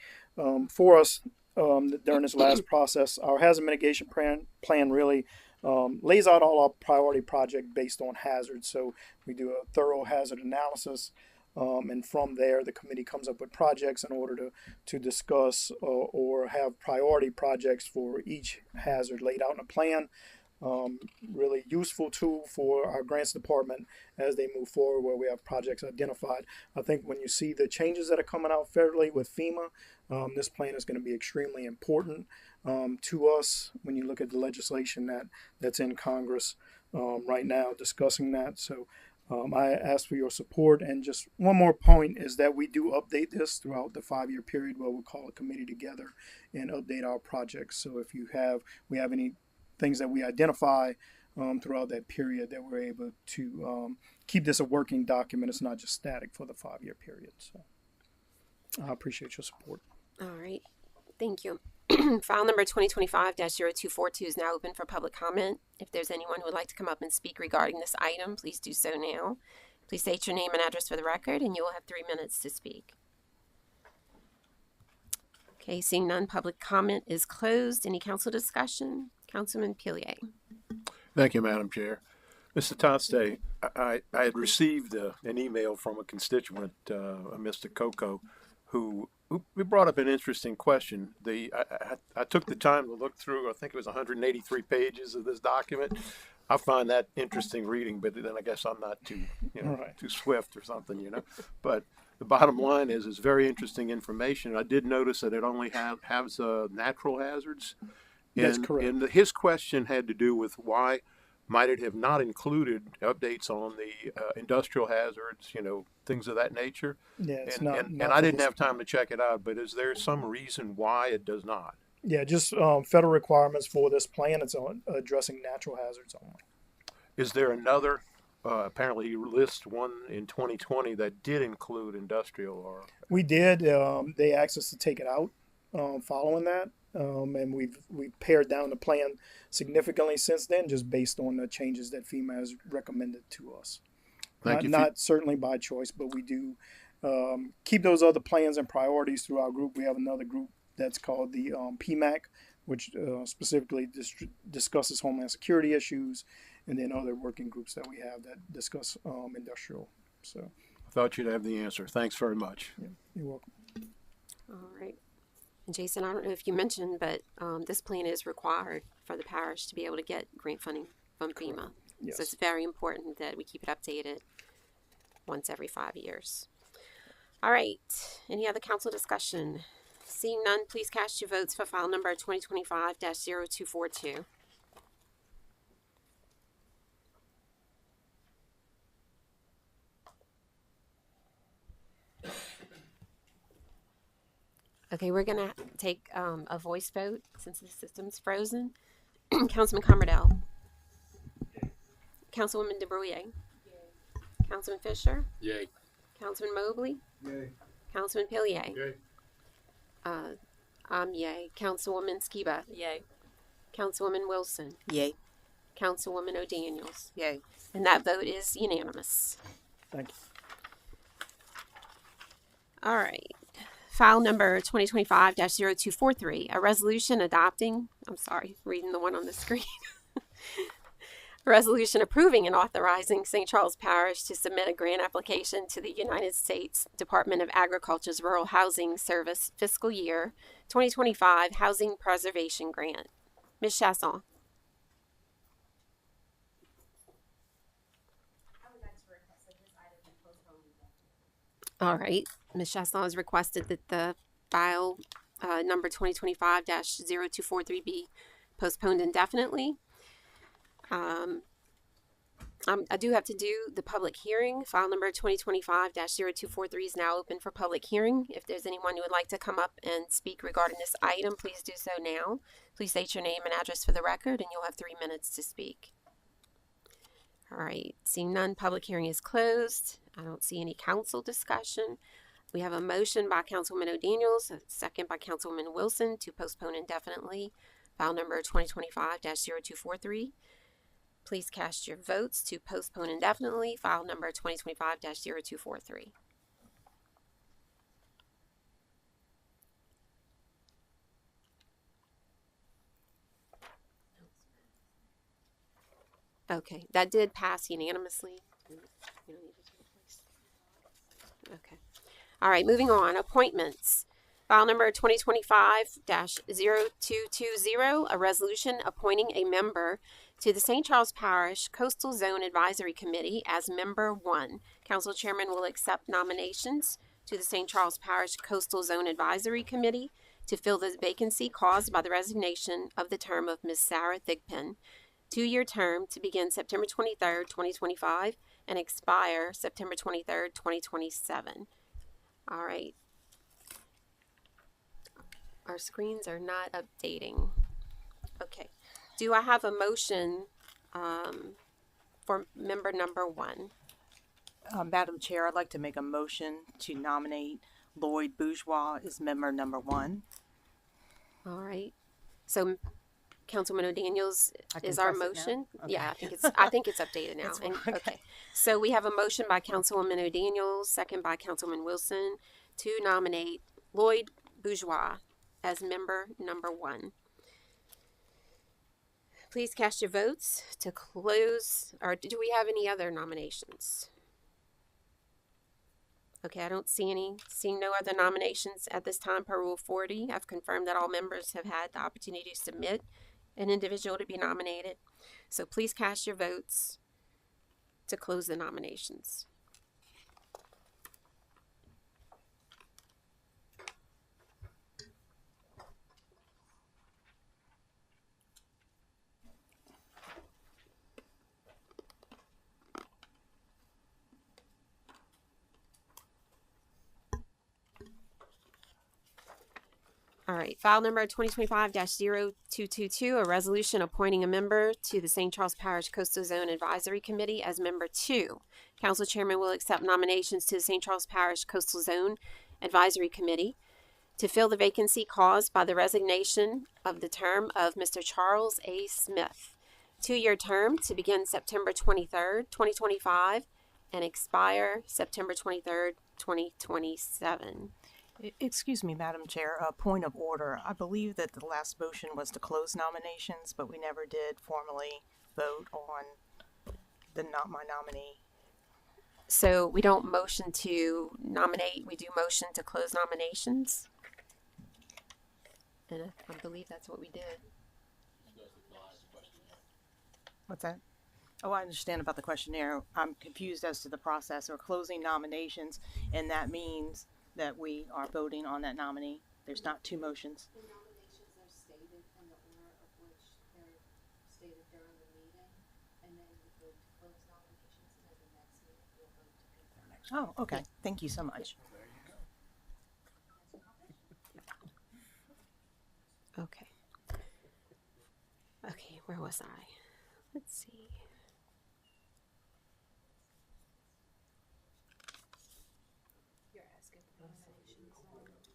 Speaker 19: for us during this last process. Our hazard mitigation plan really lays out all our priority projects based on hazards. So we do a thorough hazard analysis, and from there, the committee comes up with projects in order to discuss or have priority projects for each hazard laid out in a plan. Really useful tool for our grants department as they move forward where we have projects identified. I think when you see the changes that are coming out federally with FEMA, this plan is going to be extremely important to us when you look at the legislation that's in Congress right now discussing that. So I ask for your support. And just one more point is that we do update this throughout the 5-year period where we'll call a committee together and update our projects. So if we have any things that we identify throughout that period, that we're able to keep this a working document. It's not just static for the 5-year period. So I appreciate your support.
Speaker 4: All right. Thank you. File number 2025-0242 is now open for public comment. If there's anyone who would like to come up and speak regarding this item, please do so now. Please state your name and address for the record, and you will have 3 minutes to speak. Okay, seeing none, public comment is closed. Any council discussion? Councilman Pillier.
Speaker 9: Thank you, Madam Chair. Mr. Toste, I had received an email from a constituent, Mr. Coco, who brought up an interesting question. I took the time to look through, I think it was 183 pages of this document. I find that interesting reading, but then I guess I'm not too swift or something, But the bottom line is it's very interesting information. I did notice that it only has natural hazards.
Speaker 19: That's correct.
Speaker 9: And his question had to do with why might it have not included updates on the industrial hazards, things of that nature.
Speaker 19: Yeah, it's
Speaker 9: and I didn't have time to check it out, but is there some reason why it does not?
Speaker 19: Yeah, just federal requirements for this plan. It's on addressing natural hazards only.
Speaker 9: Is there another? Apparently, you list one in 2020 that did include industrial. Or
Speaker 19: we did. They asked us to take it out following that. And we've pared down the plan significantly since then, just based on the changes that FEMA has recommended to us. Not certainly by choice, but we do keep those other plans and priorities through our group. We have another group that's called the PMAC, which specifically discusses homeland security issues, and then other working groups that we have that discuss industrial. So
Speaker 9: I thought you'd have the answer. Thanks very much.
Speaker 19: Yeah, you're welcome.
Speaker 4: All right. Jason, I don't know if you mentioned, but this plan is required for the parish to be able to get grant funding from FEMA.
Speaker 19: Yes.
Speaker 4: So it's very important that we keep it updated once every 5 years. All right. Any other council discussion? Seeing none, please cast your votes for file number 2025-0242. Okay, we're going to take a voice vote since the system's frozen. Councilman Commerdell. Councilwoman DeBruyer. Councilman Fisher.
Speaker 13: Yay.
Speaker 4: Councilman Mobley.
Speaker 14: Yay.
Speaker 4: Councilman Pillier.
Speaker 14: Yay.
Speaker 4: I'm yay. Councilwoman Skiba.
Speaker 8: Yay.
Speaker 4: Councilwoman Wilson.
Speaker 17: Yay.
Speaker 4: Councilwoman O'Daniels.
Speaker 17: Yay.
Speaker 4: And that vote is unanimous.
Speaker 19: Thank you.
Speaker 4: All right. File number 2025-0243, a resolution adopting, reading the one on the screen. A resolution approving and authorizing St. Charles Parish to submit a grant application to the United States Department of Agriculture's Rural Housing Service fiscal year 2025 Housing Preservation Grant. Ms. Chasson. All right. Ms. Chasson has requested that the file number 2025-0243 be postponed indefinitely. I do have to do the public hearing. File number 2025-0243 is now open for public hearing. If there's anyone who would like to come up and speak regarding this item, please do so now. Please state your name and address for the record, and you'll have 3 minutes to speak. All right, seeing none, public hearing is closed. I don't see any council discussion. We have a motion by Councilwoman O'Daniels, a second by Councilwoman Wilson to postpone indefinitely file number 2025-0243. Please cast your votes to postpone indefinitely file number 2025-0243. Okay, that did pass unanimously. Okay. All right, moving on. Appointments. File number 2025-0220, a resolution appointing a member to the St. Charles Parish Coastal Zone Advisory Committee as Member 1. Council Chairman will accept nominations to the St. Charles Parish Coastal Zone Advisory Committee to fill the vacancy caused by the resignation of the term of Ms. Sarah Thigpen. 2-year term to begin September 23rd, 2025 and expire September 23rd, 2027. All right. Our screens are not updating. Okay. Do I have a motion for member number 1?
Speaker 11: Madam Chair, I'd like to make a motion to nominate Lloyd Bourgeois as member number 1.
Speaker 4: All right. So Councilman O'Daniels is our motion.
Speaker 11: Okay.
Speaker 4: Yeah, I think it's updated now. Okay. So we have a motion by Councilwoman O'Daniels, second by Councilman Wilson, to nominate Lloyd Bourgeois as member number 1. Please cast your votes to close, or do we have any other nominations? Okay, I don't see any. Seeing no other nominations at this time per Rule 40, I've confirmed that all members have had the opportunity to submit an individual to be nominated. So please cast your votes to close the nominations. All right, file number 2025-0222, a resolution appointing a member to the St. Charles Parish Coastal Zone Advisory Committee as member 2. Council Chairman will accept nominations to the St. Charles Parish Coastal Zone Advisory Committee to fill the vacancy caused by the resignation of the term of Mr. Charles A. Smith. 2-year term to begin September 23rd, 2025 and expire September 23rd, 2027.
Speaker 11: Excuse me, Madam Chair, a point of order. I believe that the last motion was to close nominations, but we never did formally vote on my nominee.
Speaker 4: So we don't motion to nominate, we do motion to close nominations. And I believe that's what we did.
Speaker 11: What's that? Oh, I understand about the questionnaire. I'm confused as to the process. We're closing nominations, and that means that we are voting on that nominee. There's not 2 motions.
Speaker 21: The nominations are stated in the order of which they're stated during the meeting, and then we vote to close nominations, and at the next meeting we'll vote to confirm.
Speaker 11: Oh, okay. Thank you so much.
Speaker 4: Okay. Okay, where was I? Let's see.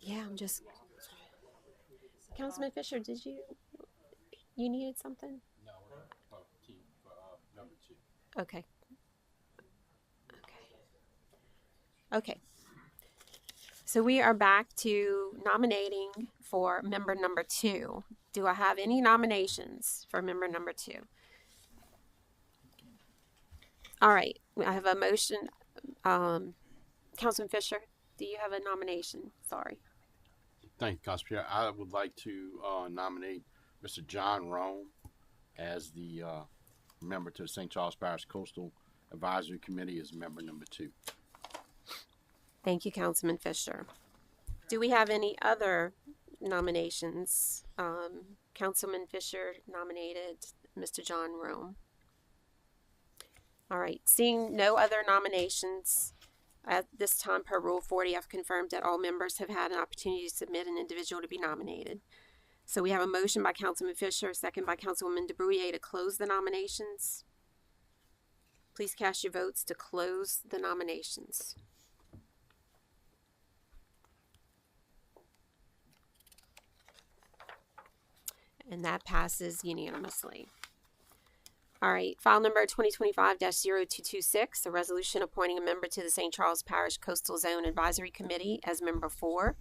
Speaker 4: Yeah, I'm just. Councilman Fisher, did you needed something?
Speaker 13: No, we're team for number 2.
Speaker 4: Okay. Okay. So we are back to nominating for member number 2. Do I have any nominations for member number 2? All right, I have a motion. Councilman Fisher, do you have a nomination? Sorry.
Speaker 13: Thank you, Council Chair. I would like to nominate Mr. John Rome as the member to the St. Charles Parish Coastal Advisory Committee as member number 2.
Speaker 4: Thank you, Councilman Fisher. Do we have any other nominations? Councilman Fisher nominated Mr. John Rome. All right, seeing no other nominations at this time per Rule 40, I've confirmed that all members have had an opportunity to submit an individual to be nominated. So we have a motion by Councilman Fisher, second by Councilwoman DeBruyer to close the nominations. Please cast your votes to close the nominations. And that passes unanimously. All right, file number 2025-0226, a resolution appointing a member to the St. Charles Parish Coastal Zone Advisory Committee as member 4.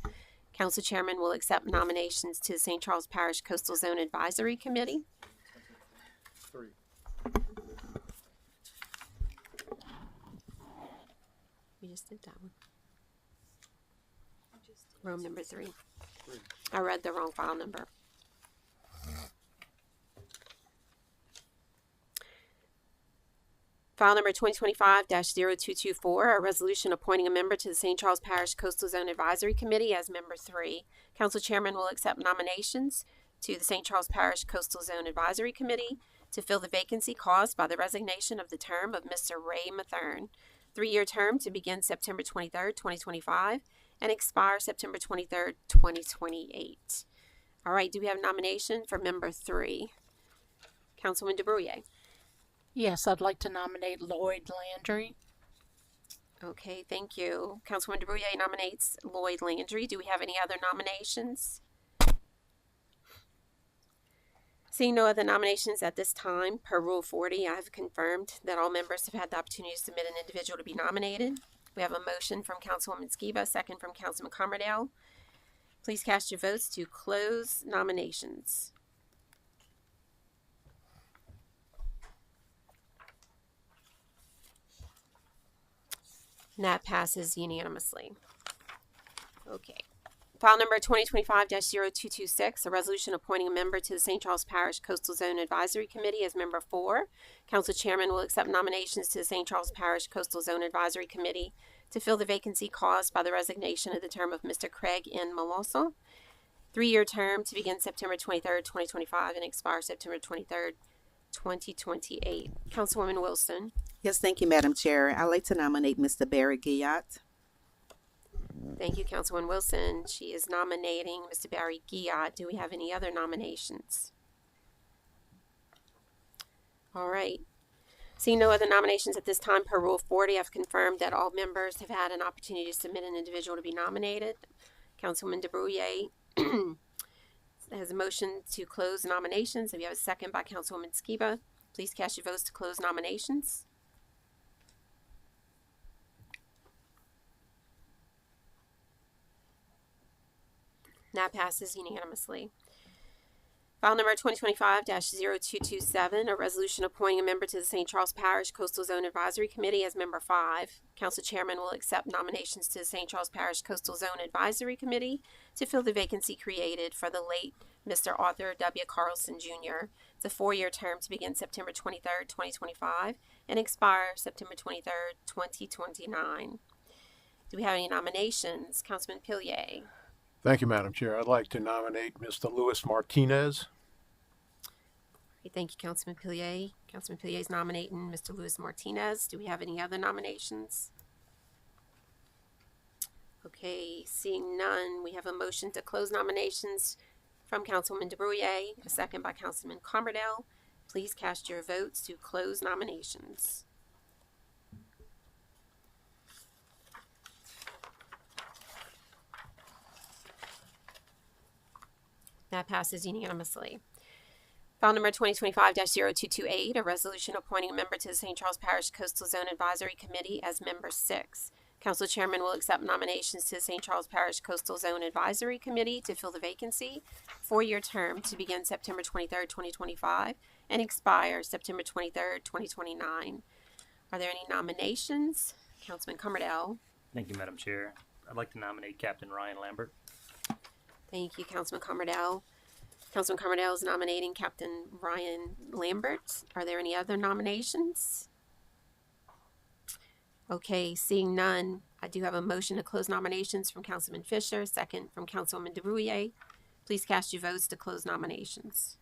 Speaker 4: Council Chairman will accept nominations to the St. Charles Parish Coastal Zone Advisory Committee.
Speaker 9: 3.
Speaker 4: We just did that one. Room number 3. I read the wrong file number. File number 2025-0224, a resolution appointing a member to the St. Charles Parish Coastal Zone Advisory Committee as member 3. Council Chairman will accept nominations to the St. Charles Parish Coastal Zone Advisory Committee to fill the vacancy caused by the resignation of the term of Mr. Ray Mathern. 3-year term to begin September 23rd, 2025 and expire September 23rd, 2028. All right, do we have a nomination for member 3? Councilwoman DeBruyer.
Speaker 16: Yes, I'd like to nominate Lloyd Landry.
Speaker 4: Okay, thank you. Councilwoman DeBruyer nominates Lloyd Landry. Do we have any other nominations? Seeing no other nominations at this time, per Rule 40, I have confirmed that all members have had the opportunity to submit an individual to be nominated. We have a motion from Councilwoman Skiba, second from Councilman Commerdale. Please cast your votes to close nominations. And that passes unanimously. Okay. File number 2025-0226, a resolution appointing a member to the St. Charles Parish Coastal Zone Advisory Committee as member 4. Council Chairman will accept nominations to the St. Charles Parish Coastal Zone Advisory Committee to fill the vacancy caused by the resignation of the term of Mr. Craig N. Maloso. 3-year term to begin September 23rd, 2025 and expire September 23rd, 2028. Councilwoman Wilson.
Speaker 17: Yes, thank you, Madam Chair. I'd like to nominate Mr. Barry Guillat.
Speaker 4: Thank you, Councilwoman Wilson. She is nominating Mr. Barry Guillat. Do we have any other nominations? All right. Seeing no other nominations at this time per Rule 40, I've confirmed that all members have had an opportunity to submit an individual to be nominated. Councilwoman DeBruyer has a motion to close nominations. If you have a second by Councilwoman Skiba, please cast your votes to close nominations. That passes unanimously. File number 2025-0227, a resolution appointing a member to the St. Charles Parish Coastal Zone Advisory Committee as member 5. Council Chairman will accept nominations to the St. Charles Parish Coastal Zone Advisory Committee to fill the vacancy created for the late Mr. Arthur W. Carlson, Jr. It's a 4-year term to begin September 23rd, 2025 and expire September 23rd, 2029. Do we have any nominations? Councilman Pillier.
Speaker 9: Thank you, Madam Chair. I'd like to nominate Mr. Luis Martinez.
Speaker 4: Okay, thank you, Councilman Pillier. Councilman Pillier is nominating Mr. Luis Martinez. Do we have any other nominations? Okay, seeing none, we have a motion to close nominations from Councilwoman DeBruyer, a second by Councilman Commerdale. Please cast your votes to close nominations. That passes unanimously. File number 2025-0228, a resolution appointing a member to the St. Charles Parish Coastal Zone Advisory Committee as member 6. Council Chairman will accept nominations to the St. Charles Parish Coastal Zone Advisory Committee to fill the vacancy. 4-year term to begin September 23rd, 2025 and expire September 23rd, 2029. Are there any nominations? Councilman Cummerdale.
Speaker 6: Thank you, Madam Chair. I'd like to nominate Captain Ryan Lambert.
Speaker 4: Thank you, Councilman Cummerdale. Councilman Cummerdale is nominating Captain Ryan Lambert. Are there any other nominations? Okay, seeing none, I do have a motion to close nominations from Councilman Fisher, second from Councilwoman DeBrouillet. Please cast your votes to close nominations.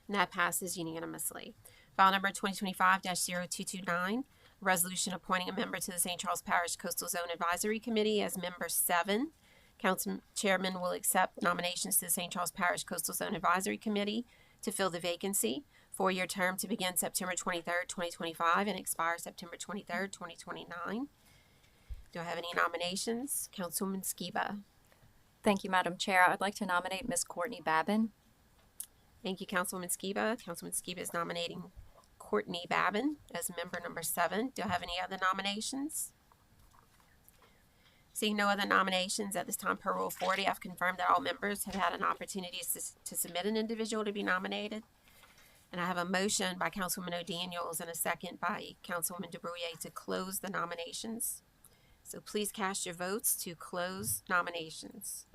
Speaker 4: And that passes unanimously. File number 2025-0229, resolution appointing a member to the St. Charles Parish Coastal Zone Advisory Committee as member 7. Council Chairman will accept nominations to the St. Charles Parish Coastal Zone Advisory Committee to fill the vacancy. 4-year term to begin September 23rd, 2025 and expire September 23rd, 2029. Do I have any nominations? Councilwoman Skiba.
Speaker 1: Thank you, Madam Chair. I'd like to nominate Ms. Courtney Babin.
Speaker 4: Thank you, Councilwoman Skiba. Councilwoman Skiba is nominating Courtney Babin as member number 7. Do I have any other nominations? Seeing no other nominations at this time per Rule 40, I've confirmed that all members have had an opportunity to submit an individual to be nominated. And I have a motion by Councilwoman O'Daniels and a second by Councilwoman DeBrouillet to close the nominations. So please cast your votes to close nominations.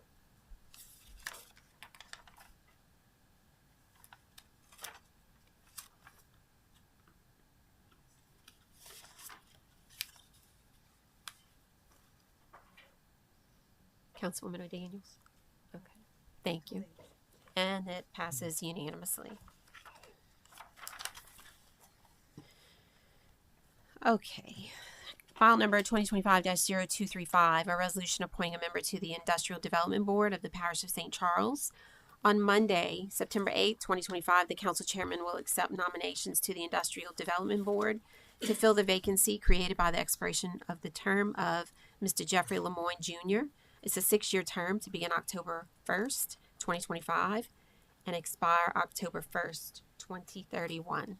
Speaker 4: Councilwoman O'Daniels? Okay. Thank you. And it passes unanimously. Okay. File number 2025-0235, a resolution appointing a member to the Industrial Development Board of the Parish of St. Charles. On Monday, September 8, 2025, the council chairman will accept nominations to the Industrial Development Board to fill the vacancy created by the expiration of the term of Mr. Jeffrey Lemoyne Jr. It's a 6-year term to begin October 1st, 2025 and expire October 1st, 2031.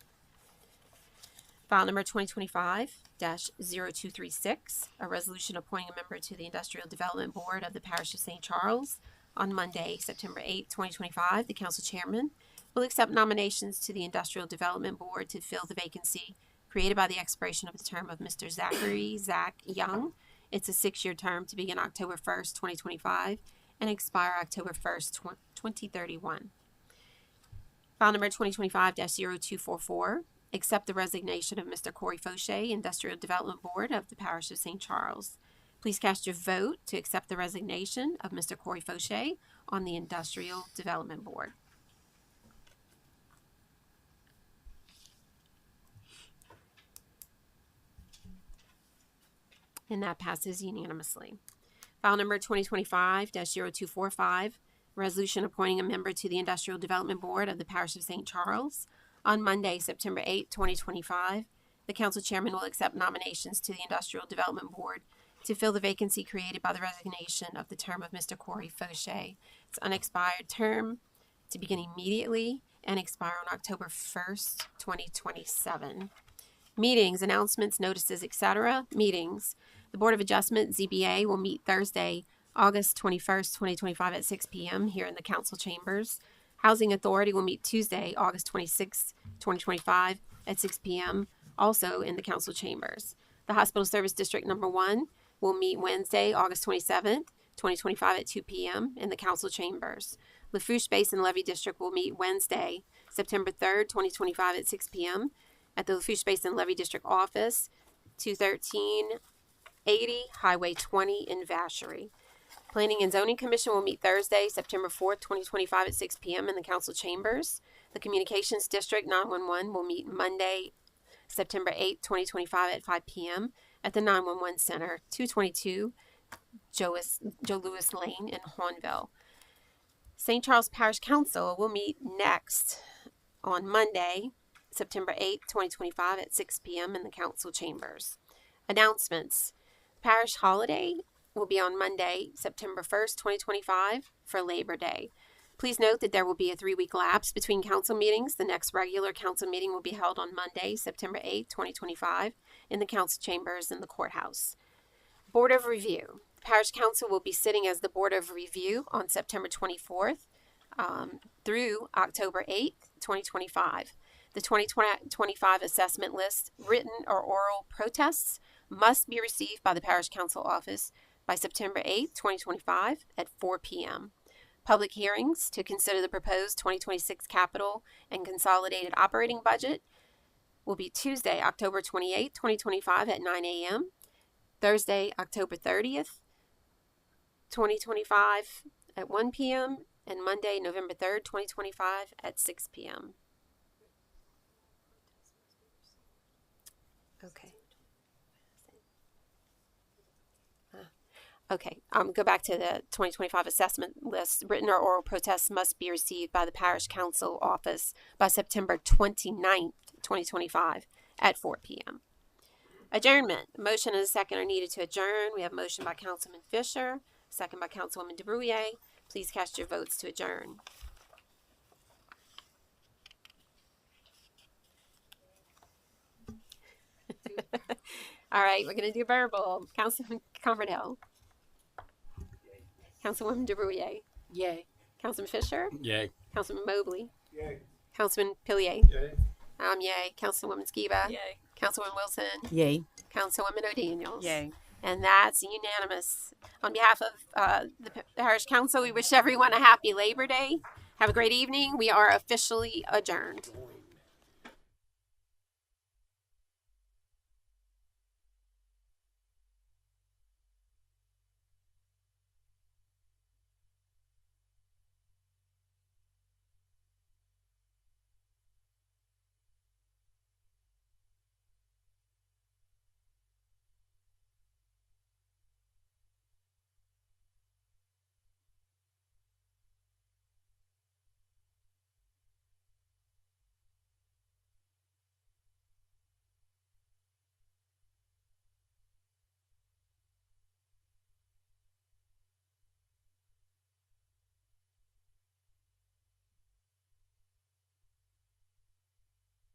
Speaker 4: File number 2025-0236, a resolution appointing a member to the Industrial Development Board of the Parish of St. Charles. On Monday, September 8, 2025, the council chairman will accept nominations to the Industrial Development Board to fill the vacancy created by the expiration of the term of Mr. Zach Young. It's a 6-year term to begin October 1st, 2025 and expire October 1st, 2031. File number 2025-0244, accept the resignation of Mr. Corey Fauché, Industrial Development Board of the Parish of St. Charles. Please cast your vote to accept the resignation of Mr. Corey Fauché on the Industrial Development Board. And that passes unanimously. File number 2025-0245, resolution appointing a member to the Industrial Development Board of the Parish of St. Charles. On Monday, September 8, 2025, the council chairman will accept nominations to the Industrial Development Board to fill the vacancy created by the resignation of the term of Mr. Corey Fauché. It's an unexpired term to begin immediately and expire on October 1st, 2027. Meetings, announcements, notices, etc. Meetings. The Board of Adjustment, ZBA, will meet Thursday, August 21st, 2025 at 6 p.m. here in the council chambers. Housing Authority will meet Tuesday, August 26th, 2025 at 6 p.m. also in the council chambers. The Hospital Service District Number 1 will meet Wednesday, August 27th, 2025 at 2 p.m. in the council chambers. Lafourche Basin Levy District will meet Wednesday, September 3rd, 2025 at 6 p.m. at the Lafourche Basin Levy District Office, 21380 Highway 20 in Vacherie. Planning and Zoning Commission will meet Thursday, September 4th, 2025 at 6 p.m. in the council chambers. The Communications District 911 will meet Monday, September 8th, 2025 at 5 p.m. at the 911 Center, 222 Joe Louis Lane in Hornville. St. Charles Parish Council will meet next on Monday, September 8th, 2025 at 6 p.m. in the council chambers. Announcements. Parish holiday will be on Monday, September 1st, 2025 for Labor Day. Please note that there will be a 3-week lapse between council meetings. The next regular council meeting will be held on Monday, September 8th, 2025 in the council chambers in the courthouse. Board of Review. The Parish Council will be sitting as the Board of Review on September 24th through October 8th, 2025. The 2025 assessment list, written or oral protests must be received by the Parish Council office by September 8th, 2025 at 4 p.m. Public hearings to consider the proposed 2026 capital and consolidated operating budget will be Tuesday, October 28th, 2025 at 9 a.m., Thursday, October 30th, 2025 at 1 p.m., and Monday, November 3rd, 2025 at 6 p.m. Okay. Okay, go back to the 2025 assessment list. Written or oral protests must be received by the Parish Council office by September 29th, 2025 at 4 p.m. Adjournment. A motion and a second are needed to adjourn. We have a motion by Councilman Fisher, second by Councilwoman DeBrouillet. Please cast your votes to adjourn. All right, we're going to do verbal. Councilman Converdill. Councilwoman DeBrouillet.
Speaker 16: Yay.
Speaker 4: Councilman Fisher.
Speaker 13: Yay.
Speaker 4: Councilman Mobley.
Speaker 9: Yay.
Speaker 4: Councilman Pillier.
Speaker 9: Yay.
Speaker 4: Yay. Councilwoman Skiba.
Speaker 16: Yay.
Speaker 4: Councilwoman Wilson.
Speaker 17: Yay.
Speaker 4: Councilwoman O'Daniels.
Speaker 16: Yay.
Speaker 4: And that's unanimous. On behalf of the Parish Council, we wish everyone a happy Labor Day. Have a great evening. We are officially adjourned.